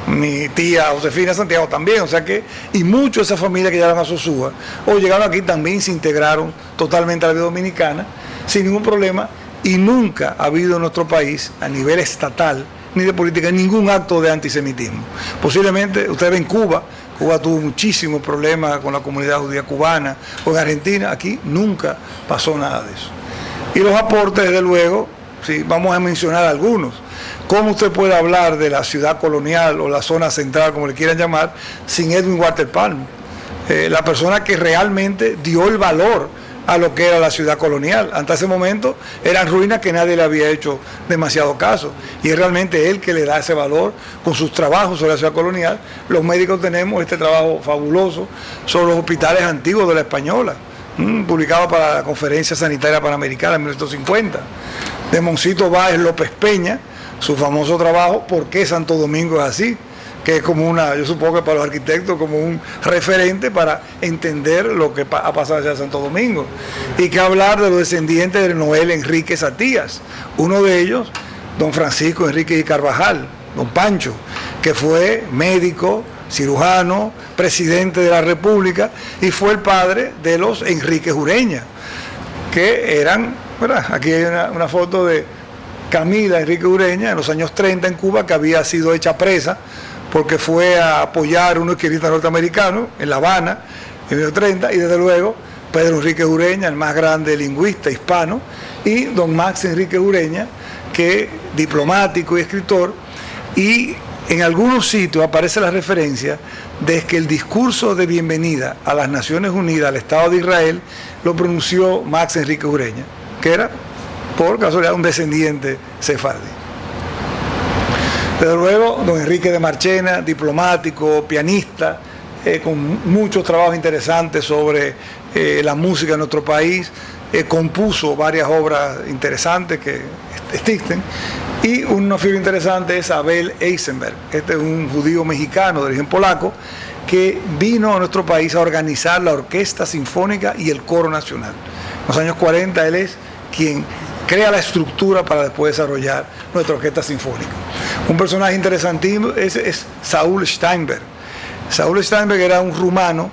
Mi tía Josefina Santiago también, o sea que, y muchos de esas familias que llegaron a Sosúa, o llegaron aquí también se integraron totalmente a la vida dominicana, sin ningún problema, y nunca ha habido en nuestro país, a nivel estatal, ni de política, ningún acto de antisemitismo. Posiblemente, ustedes ven Cuba tuvo muchísimos problemas con la comunidad judía cubana, o en Argentina, aquí nunca pasó nada de eso. Y los aportes, desde luego, sí, vamos a mencionar algunos. ¿Cómo usted puede hablar de la ciudad colonial o la zona central, como le quieran llamar, sin Edwin Walter Palm? La persona que realmente dio el valor a lo que era la ciudad colonial. Hasta ese momento eran ruinas que nadie le había hecho demasiado caso. Y es realmente él que le da ese valor con sus trabajos sobre la ciudad colonial. Los médicos tenemos este trabajo fabuloso sobre los hospitales antiguos de la Española, publicado para la Conferencia Sanitaria Panamericana en 1950. De Moncito Báez López Peña, su famoso trabajo, ¿Por qué Santo Domingo es así?, que es como yo supongo que para los arquitectos, como un referente para entender lo que ha pasado allá en Santo Domingo. Y que hablar de los descendientes de Noel Enríquez Atías, uno de ellos, don Francisco Enríquez y Carvajal, don Pancho, que fue médico, cirujano, presidente de la República y fue el padre de los Enríquez Ureña, que eran, ¿verdad? Aquí hay una foto de Camila Enríquez Ureña en los años 30 en Cuba, que había sido hecha presa porque fue a apoyar a unos izquierdistas norteamericanos en La Habana en los 30, y desde luego Pedro Enríquez Ureña, el más grande lingüista hispano, y don Max Enríquez Ureña, que diplomático y escritor, y en algunos sitios aparece la referencia de que el discurso de bienvenida a las Naciones Unidas, al Estado de Israel, lo pronunció Max Enríquez Ureña, que era, por casualidad, un descendiente sefardí. Desde luego, don Enrique de Marchena, diplomático, pianista, con muchos trabajos interesantes sobre la música en nuestro país, compuso varias obras interesantes que existen. Y una figura interesante es Abel Eisenberg. Este es un judío mexicano de origen polaco que vino a nuestro país a organizar la Orquesta Sinfónica y el Coro Nacional. En los años 40 él es quien crea la estructura para después desarrollar nuestra Orquesta Sinfónica. Un personaje interesantísimo es Saúl Steinberg. Saúl Steinberg era un rumano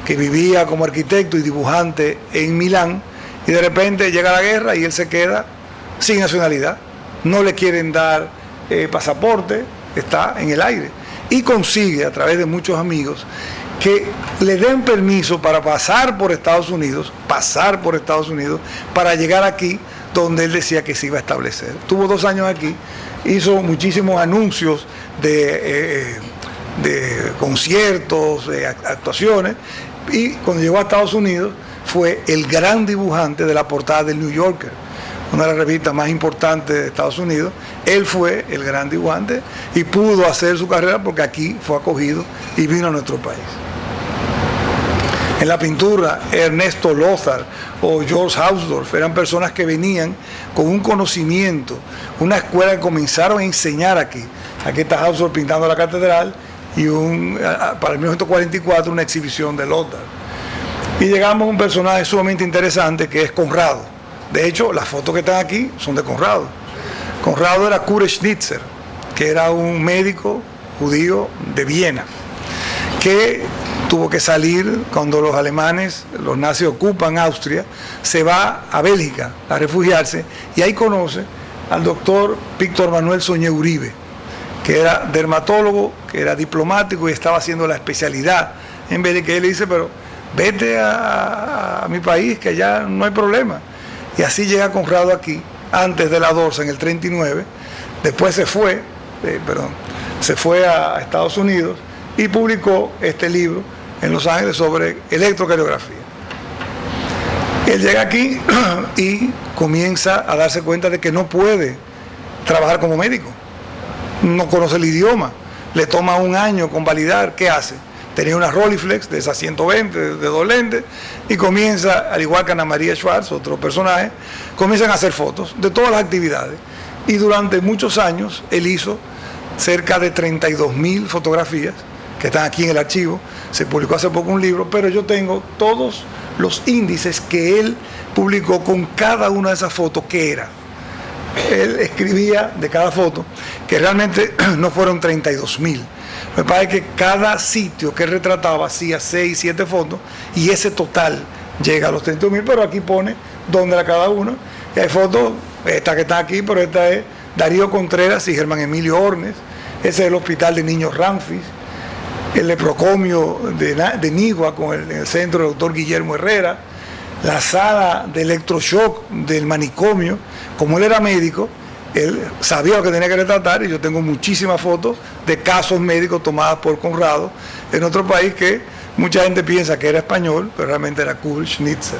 que vivía como arquitecto y dibujante en Milán, y de repente llega la guerra y él se queda sin nacionalidad. No le quieren dar pasaporte, está en el aire. Y consigue, a través de muchos amigos, que le den permiso para pasar por Estados Unidos, para llegar aquí, donde él decía que se iba a establecer. Tuvo 2 años aquí, hizo muchísimos anuncios de conciertos, de actuaciones, y cuando llegó a Estados Unidos fue el gran dibujante de la portada del New Yorker, una de las revistas más importantes de Estados Unidos. Él fue el gran dibujante y pudo hacer su carrera porque aquí fue acogido y vino a nuestro país. En la pintura, Ernesto Lothar o George Hausdorff eran personas que venían con un conocimiento, una escuela que comenzaron a enseñar aquí. Aquí está Hausdorff pintando la catedral y para el 1944 una exhibición de Lothar. Y llegamos a un personaje sumamente interesante que es Conrado. De hecho, las fotos que están aquí son de Conrado. Conrado era Kure Schnitzer, que era un médico judío de Viena, que tuvo que salir cuando los alemanes, los nazis ocupan Austria, se va a Bélgica a refugiarse, y ahí conoce al doctor Víctor Manuel Soñé Uribe, que era dermatólogo, que era diplomático y estaba haciendo la especialidad en Bélgica. Y él le dice, pero vete a mi país, que allá no hay problema. Y así llega Conrado aquí, antes de la Dorsa, en el 39, después se fue a Estados Unidos y publicó este libro en Los Ángeles sobre electrocardiografía. Él llega aquí y comienza a darse cuenta de que no puede trabajar como médico, no conoce el idioma, le toma 1 año convalidar. ¿Qué hace? Tenía una Rolleiflex de esas 120, de 2 lentes, y comienza, al igual que Ana María Schwartz, otro personaje, comienzan a hacer fotos de todas las actividades. Y durante muchos años él hizo cerca de 32.000 fotografías, que están aquí en el archivo. Se publicó hace poco un libro, pero yo tengo todos los índices que él publicó con cada una de esas fotos, que era. Él escribía de cada foto, que realmente no fueron 32.000. Me parece que cada sitio que retrataba hacía 6, 7 fotos, y ese total llega a los 32.000, pero aquí pone dónde era cada uno. Y hay fotos, esta que está aquí, pero esta es Darío Contreras y Germán Emilio Hornes. Ese es el Hospital de Niños Ramfis, el leprocomio de Nigua con el centro del doctor Guillermo Herrera, la sala de electroshock del manicomio. Como él era médico, él sabía lo que tenía que retratar, y yo tengo muchísimas fotos de casos médicos tomadas por Conrado en otro país, que mucha gente piensa que era español, pero realmente era Kurt Schnitzer.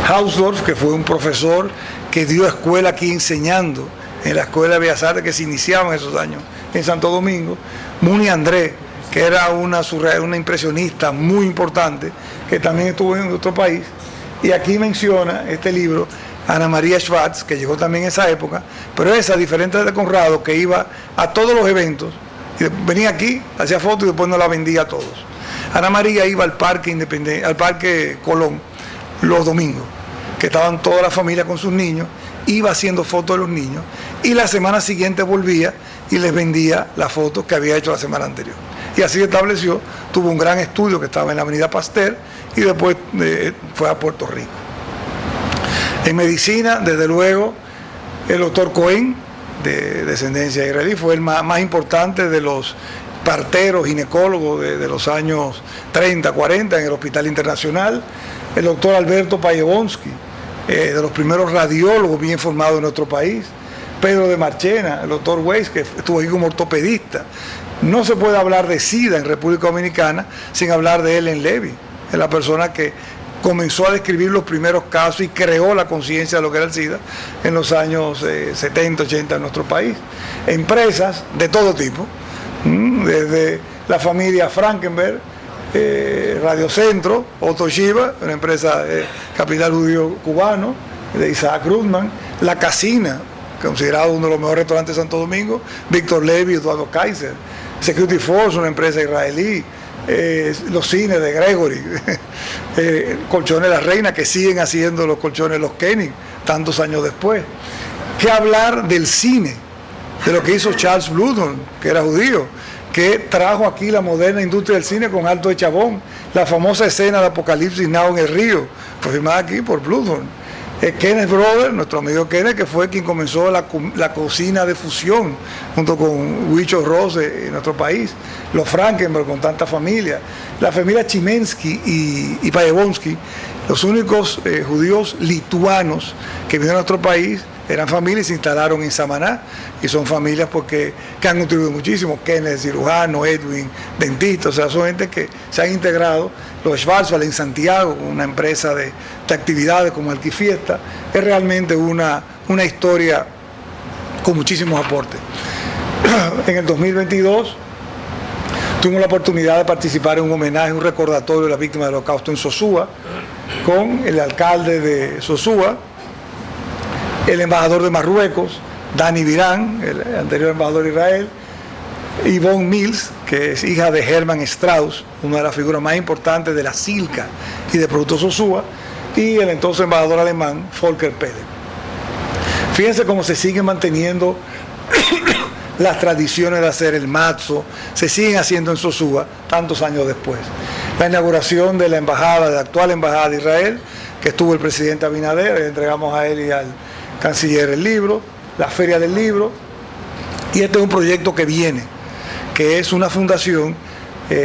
Hausdorff, que fue un profesor que dio escuela aquí enseñando en la Escuela de Bellas Artes que se iniciaba en esos años en Santo Domingo. Muni André, que era una impresionista muy importante, que también estuvo en otro país. Y aquí menciona este libro Ana María Schwartz, que llegó también en esa época, pero esa, diferente de Conrado, que iba a todos los eventos Y venía aquí, hacía fotos y después nos la vendía a todos. Ana María iba al Parque Independencia, al Parque Colón los domingos, que estaban toda la familia con sus niños, iba haciendo fotos de los niños y la semana siguiente volvía y les vendía las fotos que había hecho la semana anterior. Y así estableció, tuvo un gran estudio que estaba en la Avenida Pasteur y después fue a Puerto Rico. En medicina, desde luego, el doctor Cohen, de descendencia israelí, fue el más importante de los parteros, ginecólogos de los años 30, 40 en el Hospital Internacional. El doctor Alberto Payebonsky, de los primeros radiólogos bien formados en nuestro país. Pedro de Marchena, el doctor Weiss, que estuvo aquí como ortopedista. No se puede hablar de SIDA en República Dominicana sin hablar de Ellen Levy, es la persona que comenzó a describir los primeros casos y creó la conciencia de lo que era el SIDA en los años 70, 80 en nuestro país. Empresas de todo tipo, desde la familia Frankenberg, Radio Centro, Otto Shiva, una empresa capital judío cubano, de Isaac Rutman, La Casina, considerado uno de los mejores restaurantes de Santo Domingo, Víctor Levy, Eduardo Kaiser, Security Force, una empresa israelí, los cines de Gregory, Colchones La Reina, que siguen haciendo los colchones los Kenny, tantos años después. ¿Qué hablar del cine? De lo que hizo Charles Bluhdorn, que era judío, que trajo aquí la moderna industria del cine con Alto de Chabón, la famosa escena de Apocalipsis Now en el río, fue filmada aquí por Bluhdorn. Kenneth Brother, nuestro amigo Kenneth, que fue quien comenzó la cocina de fusión junto con Huicho Rose en nuestro país, los Frankenberg con tanta familia, la familia Chimensky y Payebonsky, los únicos judíos lituanos que vinieron a nuestro país, eran familias y se instalaron en Samaná, y son familias que han contribuido muchísimo. Kenneth, cirujano, Edwin, dentista, o sea, son gente que se han integrado. Los Schwarzwald en Santiago, una empresa de actividades como Alquifiesta, es realmente una historia con muchísimos aportes. En el 2022 tuvimos la oportunidad de participar en un homenaje, un recordatorio de las víctimas del Holocausto en Sosúa, con el alcalde de Sosúa, el embajador de Marruecos, Dani Virán, el anterior embajador de Israel, Yvonne Mills, que es hija de Hermann Strauss, una de las figuras más importantes de la Silca y de Productos Sosúa, y el entonces embajador alemán, Volker Pellet. Fíjense cómo se siguen manteniendo las tradiciones de hacer el matzo, se siguen haciendo en Sosúa tantos años después. La inauguración de la embajada, de la actual embajada de Israel, que estuvo el presidente Abinader, le entregamos a él y al canciller el libro, la Feria del Libro, y este es un proyecto que viene, que es una fundación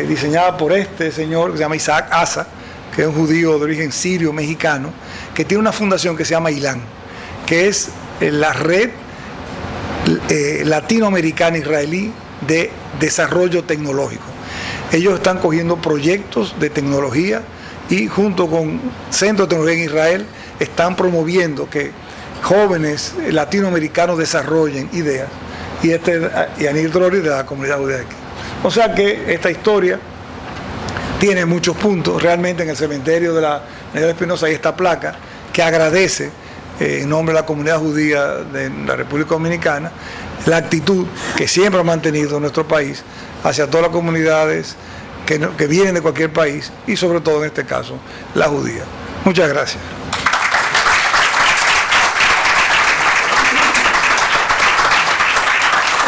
diseñada por este señor que se llama Isaac Asa, que es un judío de origen sirio, mexicano, que tiene una fundación que se llama ILAN, que es la red latinoamericana israelí de desarrollo tecnológico. Ellos están cogiendo proyectos de tecnología y junto con Centro de Tecnología en Israel están promoviendo que jóvenes latinoamericanos desarrollen ideas, y Anil Drori de la comunidad judía de aquí. O sea que esta historia tiene muchos puntos. Realmente en el cementerio de la Unidad Espinosa hay esta placa que agradece en nombre de la comunidad judía de la República Dominicana la actitud que siempre ha mantenido nuestro país hacia todas las comunidades que vienen de cualquier país y sobre todo en este caso la judía. Muchas gracias.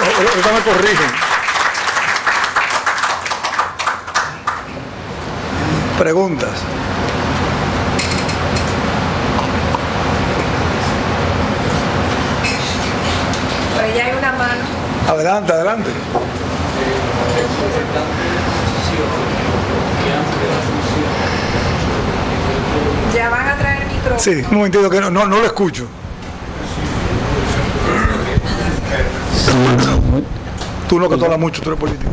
Ahorita me corrigen. Preguntas. Por allá hay una mano. Adelante, adelante. Ya van a traer el micrófono. Sí, un momentito que no lo escucho. Tú no que tú hablas mucho, tú eres político.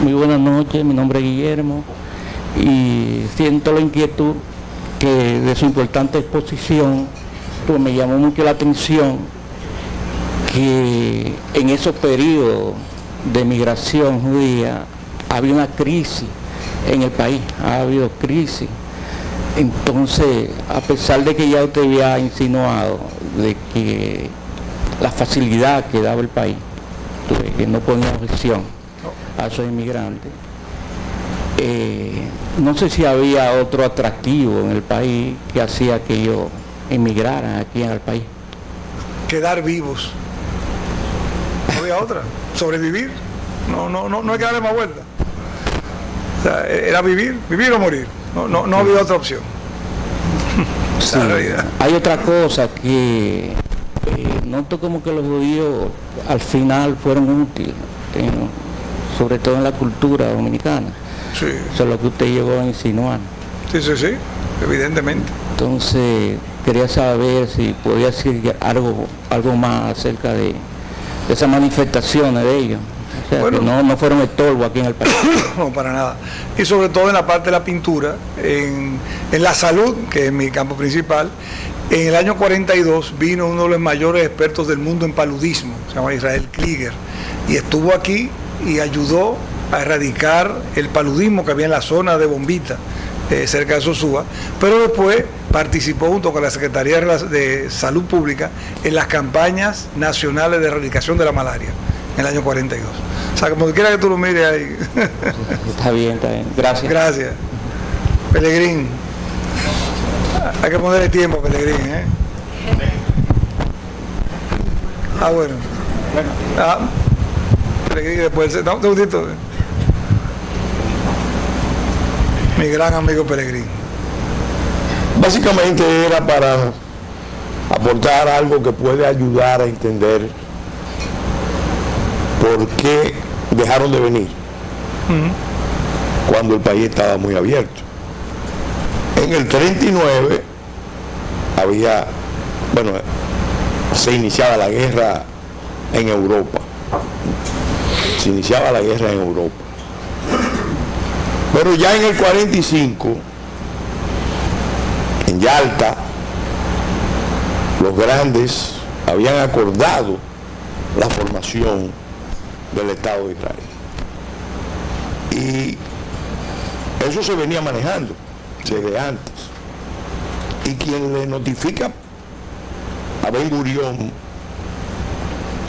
Muy buenas noches, mi nombre es Guillermo y siento la inquietud que de su importante exposición, pues me llamó mucho la atención que en esos periodos de migración judía había una crisis en el país, ha habido crisis. Entonces, a pesar de que ya usted había insinuado de que la facilidad que daba el país, que no ponía objeción a esos inmigrantes. No sé si había otro atractivo en el país que hacía que ellos emigraran aquí en el país. Quedar vivos. No había otra. Sobrevivir. No hay que darle más vuelta. O sea, era vivir o morir. No había otra opción. Sí, hay otra cosa que noto como que los judíos al final fueron útiles, sobre todo en la cultura dominicana. Sí. Eso es lo que usted llegó a insinuar. Sí, evidentemente. Entonces, quería saber si podía decir algo más acerca de esas manifestaciones de ellos. O sea, bueno, que no fueron estorbo aquí en el país. No, para nada. Y sobre todo en la parte de la pintura, en la salud, que es mi campo principal. En el año 42 vino uno de los mayores expertos del mundo en paludismo, se llama Israel Krieger, y estuvo aquí y ayudó a erradicar el paludismo que había en la zona de Bombita, cerca de Sosúa, pero después participó junto con la Secretaría de Salud Pública en las campañas nacionales de erradicación de la malaria en el año 42. O sea, como quiera que tú lo mires ahí. Está bien. Gracias. Gracias. Pelegrín. Hay que ponerle tiempo a Pelegrín, ¿eh? Bueno. Pelegrín después. Un segundito. Mi gran amigo Pelegrín. Básicamente era para aportar algo que puede ayudar a entender por qué dejaron de venir cuando el país estaba muy abierto. En el 39 se iniciaba la guerra en Europa. Pero ya en el 45, en Yalta, los grandes habían acordado la formación del Estado de Israel. Y eso se venía manejando desde antes. Y quien le notifica a Ben Gurión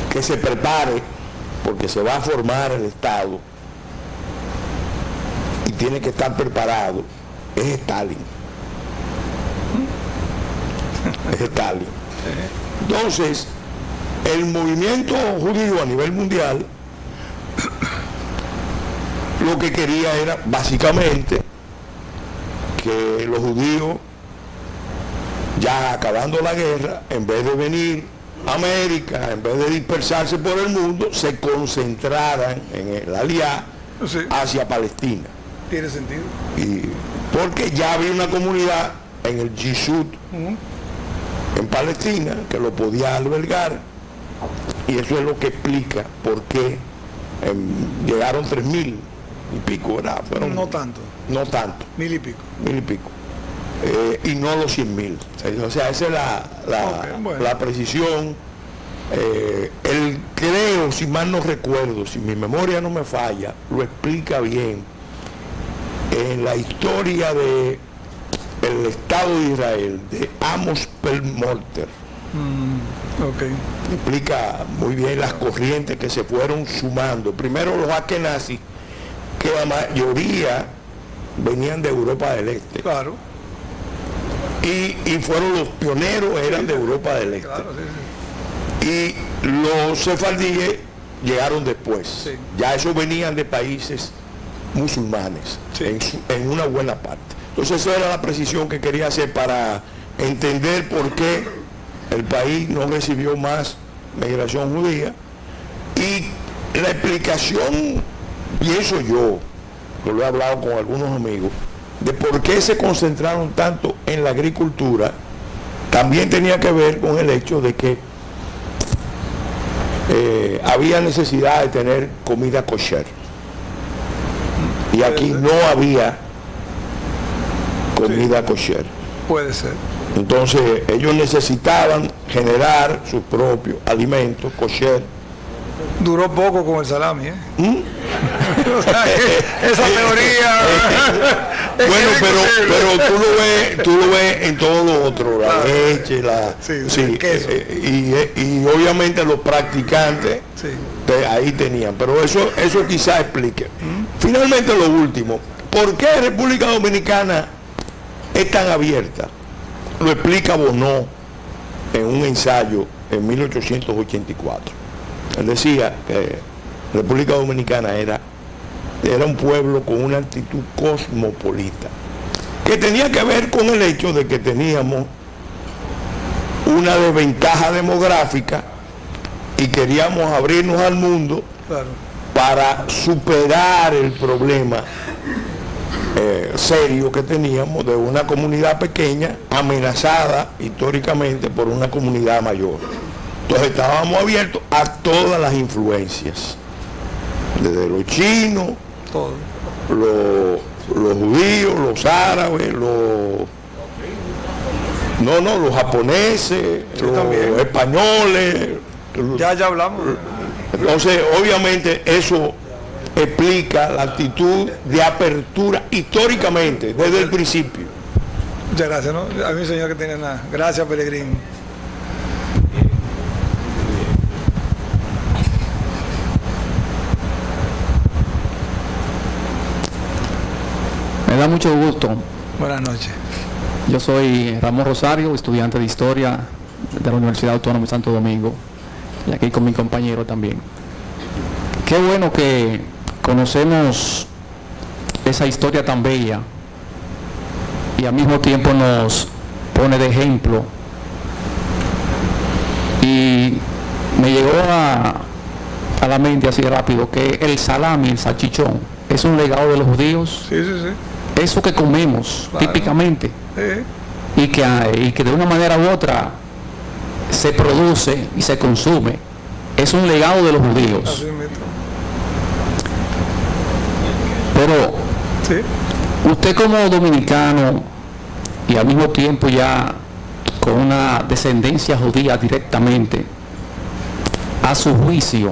que se prepare porque se va a formar el Estado y tiene que estar preparado es Stalin. Entonces, el movimiento judío a nivel mundial lo que quería era básicamente que los judíos, ya acabando la guerra, en vez de venir a América, en vez de dispersarse por el mundo, se concentraran en el aliado hacia Palestina. Tiene sentido. Y porque ya había una comunidad en el Yisud, en Palestina, que lo podía albergar, y eso es lo que explica por qué llegaron 3.000 y pico, ¿verdad? No tanto. 1.000 y pico. Y no los 100.000. O sea, esa es la precisión. Creo, si mal no recuerdo, si mi memoria no me falla, lo explica bien en la historia del Estado de Israel, de Amos Perlmutter. Explica muy bien las corrientes que se fueron sumando. Primero los Ashkenazis, que la mayoría venían de Europa del Este. Claro. Y fueron los pioneros, eran de Europa del Este. Claro, sí. Y los sefardíes llegaron después. Sí. Ya esos venían de países musulmanes, en una buena parte. Entonces esa era la precisión que quería hacer para entender por qué el país no recibió más migración judía. Y la explicación, pienso yo, que lo he hablado con algunos amigos, de por qué se concentraron tanto en la agricultura, también tenía que ver con el hecho de que había necesidad de tener comida kosher. Y aquí no había comida kosher. Puede ser. Entonces ellos necesitaban generar sus propios alimentos kosher. Duró poco con el salami, ¿eh? O sea, esa teoría Bueno, pero tú lo ves en todo lo otro, la leche, el queso. Y obviamente los practicantes ahí tenían, pero eso quizás explique. Finalmente lo último, ¿por qué República Dominicana es tan abierta? Lo explica Bonó en un ensayo en 1884. Él decía que República Dominicana era un pueblo con una actitud cosmopolita, que tenía que ver con el hecho de que teníamos una desventaja demográfica y queríamos abrirnos al mundo para superar el problema serio que teníamos de una comunidad pequeña amenazada históricamente por una comunidad mayor. Entonces estábamos abiertos a todas las influencias, desde los chinos, los judíos, los árabes, los japoneses, los españoles. Ya hablamos. Entonces, obviamente, eso explica la actitud de apertura históricamente, desde el principio. Muchas gracias, ¿no? A mí, señor, que tiene nada. Gracias, Peregrín. Me da mucho gusto. Buenas noches. Yo soy Ramón Rosario, estudiante de Historia de la Universidad Autónoma de Santo Domingo, y aquí con mi compañero también. Qué bueno que conocemos esa historia tan bella y al mismo tiempo nos pone de ejemplo. Y me llegó a la mente así rápido que el salami, el salchichón, es un legado de los judíos. Sí. Eso que comemos típicamente, y que de una manera u otra se produce y se consume, es un legado de los judíos. Pero usted, como dominicano y al mismo tiempo ya con una descendencia judía directamente, a su juicio,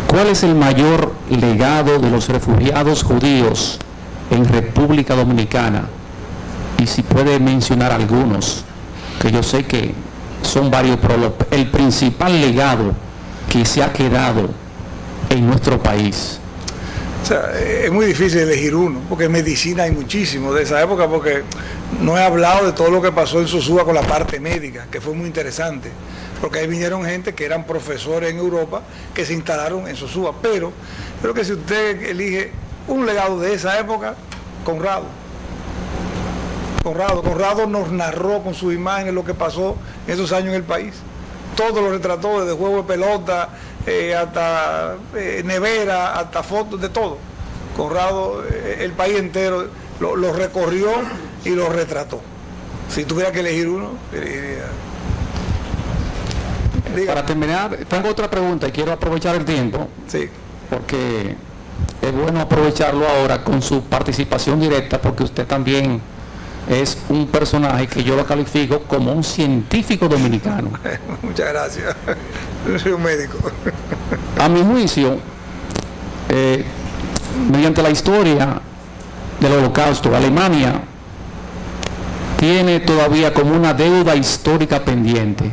¿cuál es el mayor legado de los refugiados judíos en República Dominicana? Y si puede mencionar algunos, que yo sé que son varios, pero el principal legado que se ha quedado en nuestro país. O sea, es muy difícil elegir uno, porque en medicina hay muchísimo de esa época, porque no he hablado de todo lo que pasó en Sosúa con la parte médica, que fue muy interesante, porque ahí vinieron gente que eran profesores en Europa, que se instalaron en Sosúa. Pero creo que si usted elige un legado de esa época, Conrado nos narró con sus imágenes lo que pasó en esos años en el país. Todo lo retrató, desde juego de pelota hasta nevera, hasta fotos, de todo. Conrado, el país entero lo recorrió y lo retrató. Si tuviera que elegir uno, diga. Para terminar, tengo otra pregunta y quiero aprovechar el tiempo, porque es bueno aprovecharlo ahora con su participación directa, porque usted también es un personaje que yo lo califico como un científico dominicano. Muchas gracias. Yo soy un médico. A mi juicio, mediante la historia del Holocausto, Alemania tiene todavía como una deuda histórica pendiente.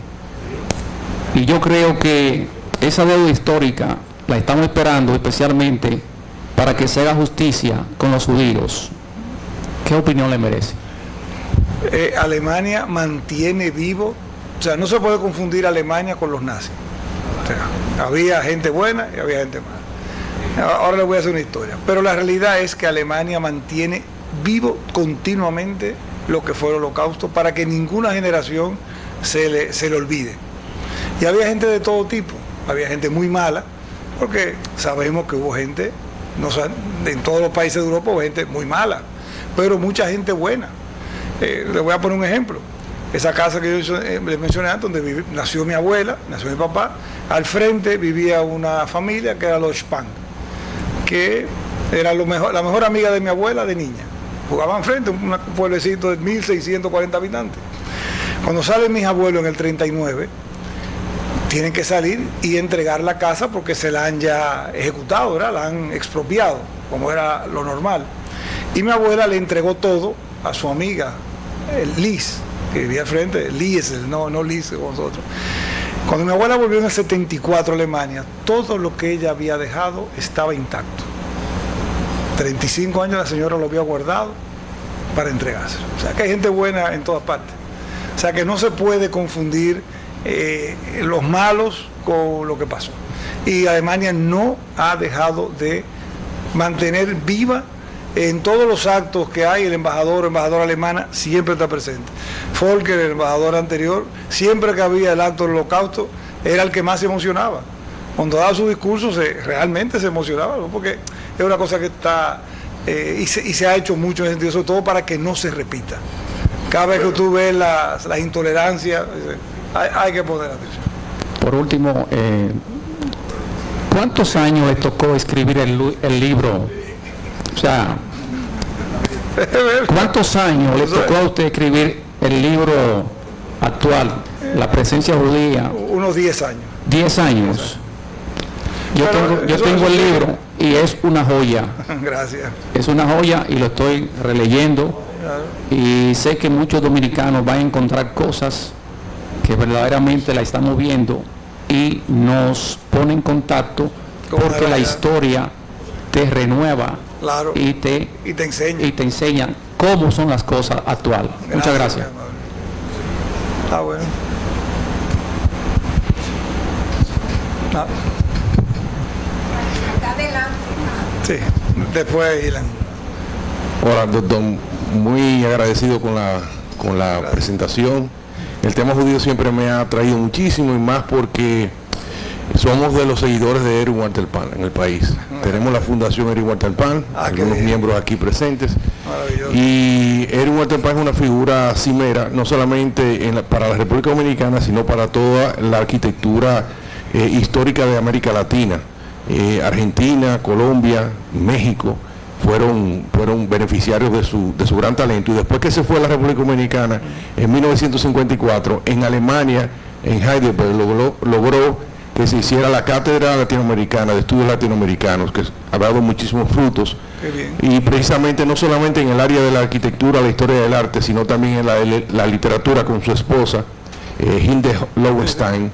Y yo creo que esa deuda histórica la estamos esperando especialmente para que se haga justicia con los judíos. ¿Qué opinión le merece? Alemania mantiene vivo, o sea, no se puede confundir Alemania con los nazis. O sea, había gente buena y había gente mala. Ahora les voy a hacer una historia. Pero la realidad es que Alemania mantiene vivo continuamente lo que fue el Holocausto para que ninguna generación se le olvide. Y había gente de todo tipo. Había gente muy mala, porque sabemos que hubo gente, en todos los países de Europa hubo gente muy mala, pero mucha gente buena. Les voy a poner un ejemplo. Esa casa que yo les mencioné antes, donde nació mi abuela, nació mi papá, al frente vivía una familia que era los Spang, que era la mejor amiga de mi abuela de niña. Jugaban frente, un pueblecito de 1.640 habitantes. Cuando salen mis abuelos en el 39, tienen que salir y entregar la casa porque se la han ya ejecutado, ¿verdad? La han expropiado, como era lo normal. Y mi abuela le entregó todo a su amiga, Liz, que vivía al frente, Liesel, no Liz como nosotros. Cuando mi abuela volvió en el 74 a Alemania, todo lo que ella había dejado estaba intacto. 35 años la señora lo había guardado para entregarse. O sea que hay gente buena en todas partes. O sea que no se puede confundir los malos con lo que pasó. Y Alemania no ha dejado de mantener viva en todos los actos que hay. El embajador o embajadora alemana siempre está presente. Volker, el embajador anterior, siempre que había el acto del Holocausto, era el que más se emocionaba. Cuando daba su discurso realmente se emocionaba, ¿no? Porque es una cosa que está, y se ha hecho mucho en ese sentido, sobre todo para que no se repita. Cada vez que tú ves las intolerancias, hay que poner atención. Por último, ¿cuántos años le tocó escribir el libro? O sea, ¿cuántos años le tocó a usted escribir el libro actual, La presencia judía? Unos 10 años. 10 años. Yo tengo el libro y es una joya. Gracias. Es una joya y lo estoy releyendo. Claro. Y sé que muchos dominicanos van a encontrar cosas que verdaderamente la estamos viendo y nos pone en contacto, porque la historia te renueva. Claro. y te enseña cómo son las cosas actuales. Muchas gracias. Ah, bueno. Ah. Sí, después Ilan. Hola, doctor, muy agradecido con la presentación. El tema judío siempre me ha atraído muchísimo, y más porque somos de los seguidores de Erwin Walter Pan en el país. Tenemos la Fundación Erwin Walter Pan, algunos miembros aquí presentes. Y Erwin Walter Pan es una figura cimera, no solamente para la República Dominicana, sino para toda la arquitectura histórica de América Latina. Argentina, Colombia, México fueron beneficiarios de su gran talento. Y después que se fue a la República Dominicana, en 1954, en Alemania, en Heidelberg, logró que se hiciera la Cátedra Latinoamericana de Estudios Latinoamericanos, que ha dado muchísimos frutos. Y precisamente no solamente en el área de la arquitectura, la historia del arte, sino también en la literatura, con su esposa, Hilde Lowenstein,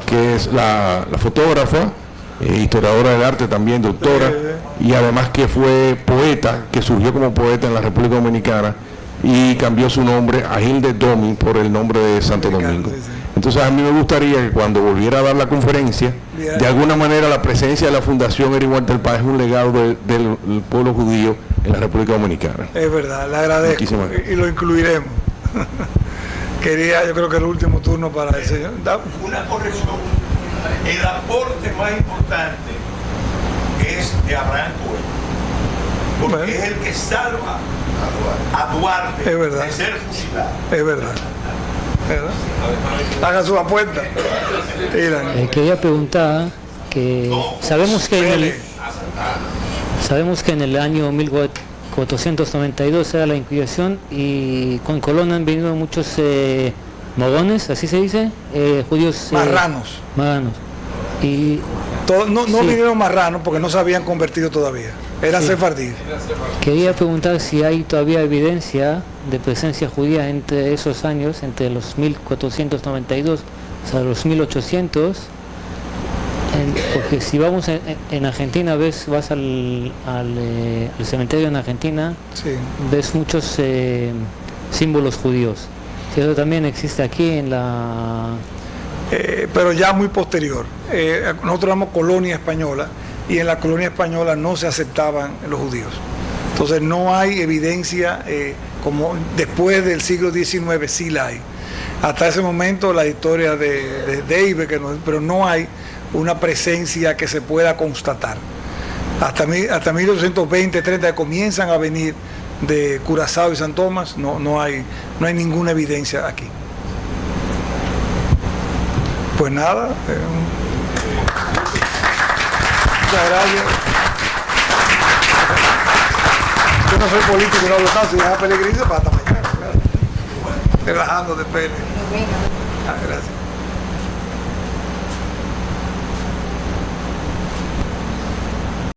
que es la fotógrafa, historiadora del arte también, doctora, y además que fue poeta, que surgió como poeta en la República Dominicana y cambió su nombre a Hilde Domi por el nombre de Santo Domingo. Entonces a mí me gustaría que cuando volviera a dar la conferencia, de alguna manera la presencia de la Fundación Erwin Walter Pan es un legado del pueblo judío en la República Dominicana. Es verdad, le agradezco y lo incluiremos. Yo creo que el último turno para el señor. Una corrección. El aporte más importante es de Abraham Cohen, porque es el que salva a Duarte de ser fusilado. Es verdad. Haga su apuesta. Quería preguntar que sabemos que en el año 1492 era la Inquisición, y con Colón han venido muchos mogones, así se dice, judíos marranos. Y no vinieron marranos porque no se habían convertido todavía, eran sefardíes. Quería preguntar si hay todavía evidencia de presencia judía entre esos años, entre los 1492 hasta los 1800, porque si vamos en Argentina, vas al cementerio en Argentina, ves muchos símbolos judíos. Eso también existe aquí en la... pero ya muy posterior. Nosotros éramos colonia española, y en la colonia española no se aceptaban los judíos. Entonces no hay evidencia, como después del siglo XIX sí la hay. Hasta ese momento la historia de David, pero no hay una presencia que se pueda constatar. Hasta 1820, 30 comienzan a venir de Curazao y San Tomás, no hay ninguna evidencia aquí. Pues nada, muchas gracias. Yo no soy político, no hablo tanto, y deja Pellegrini para hasta mañana. Relajando de Pele. Gracias.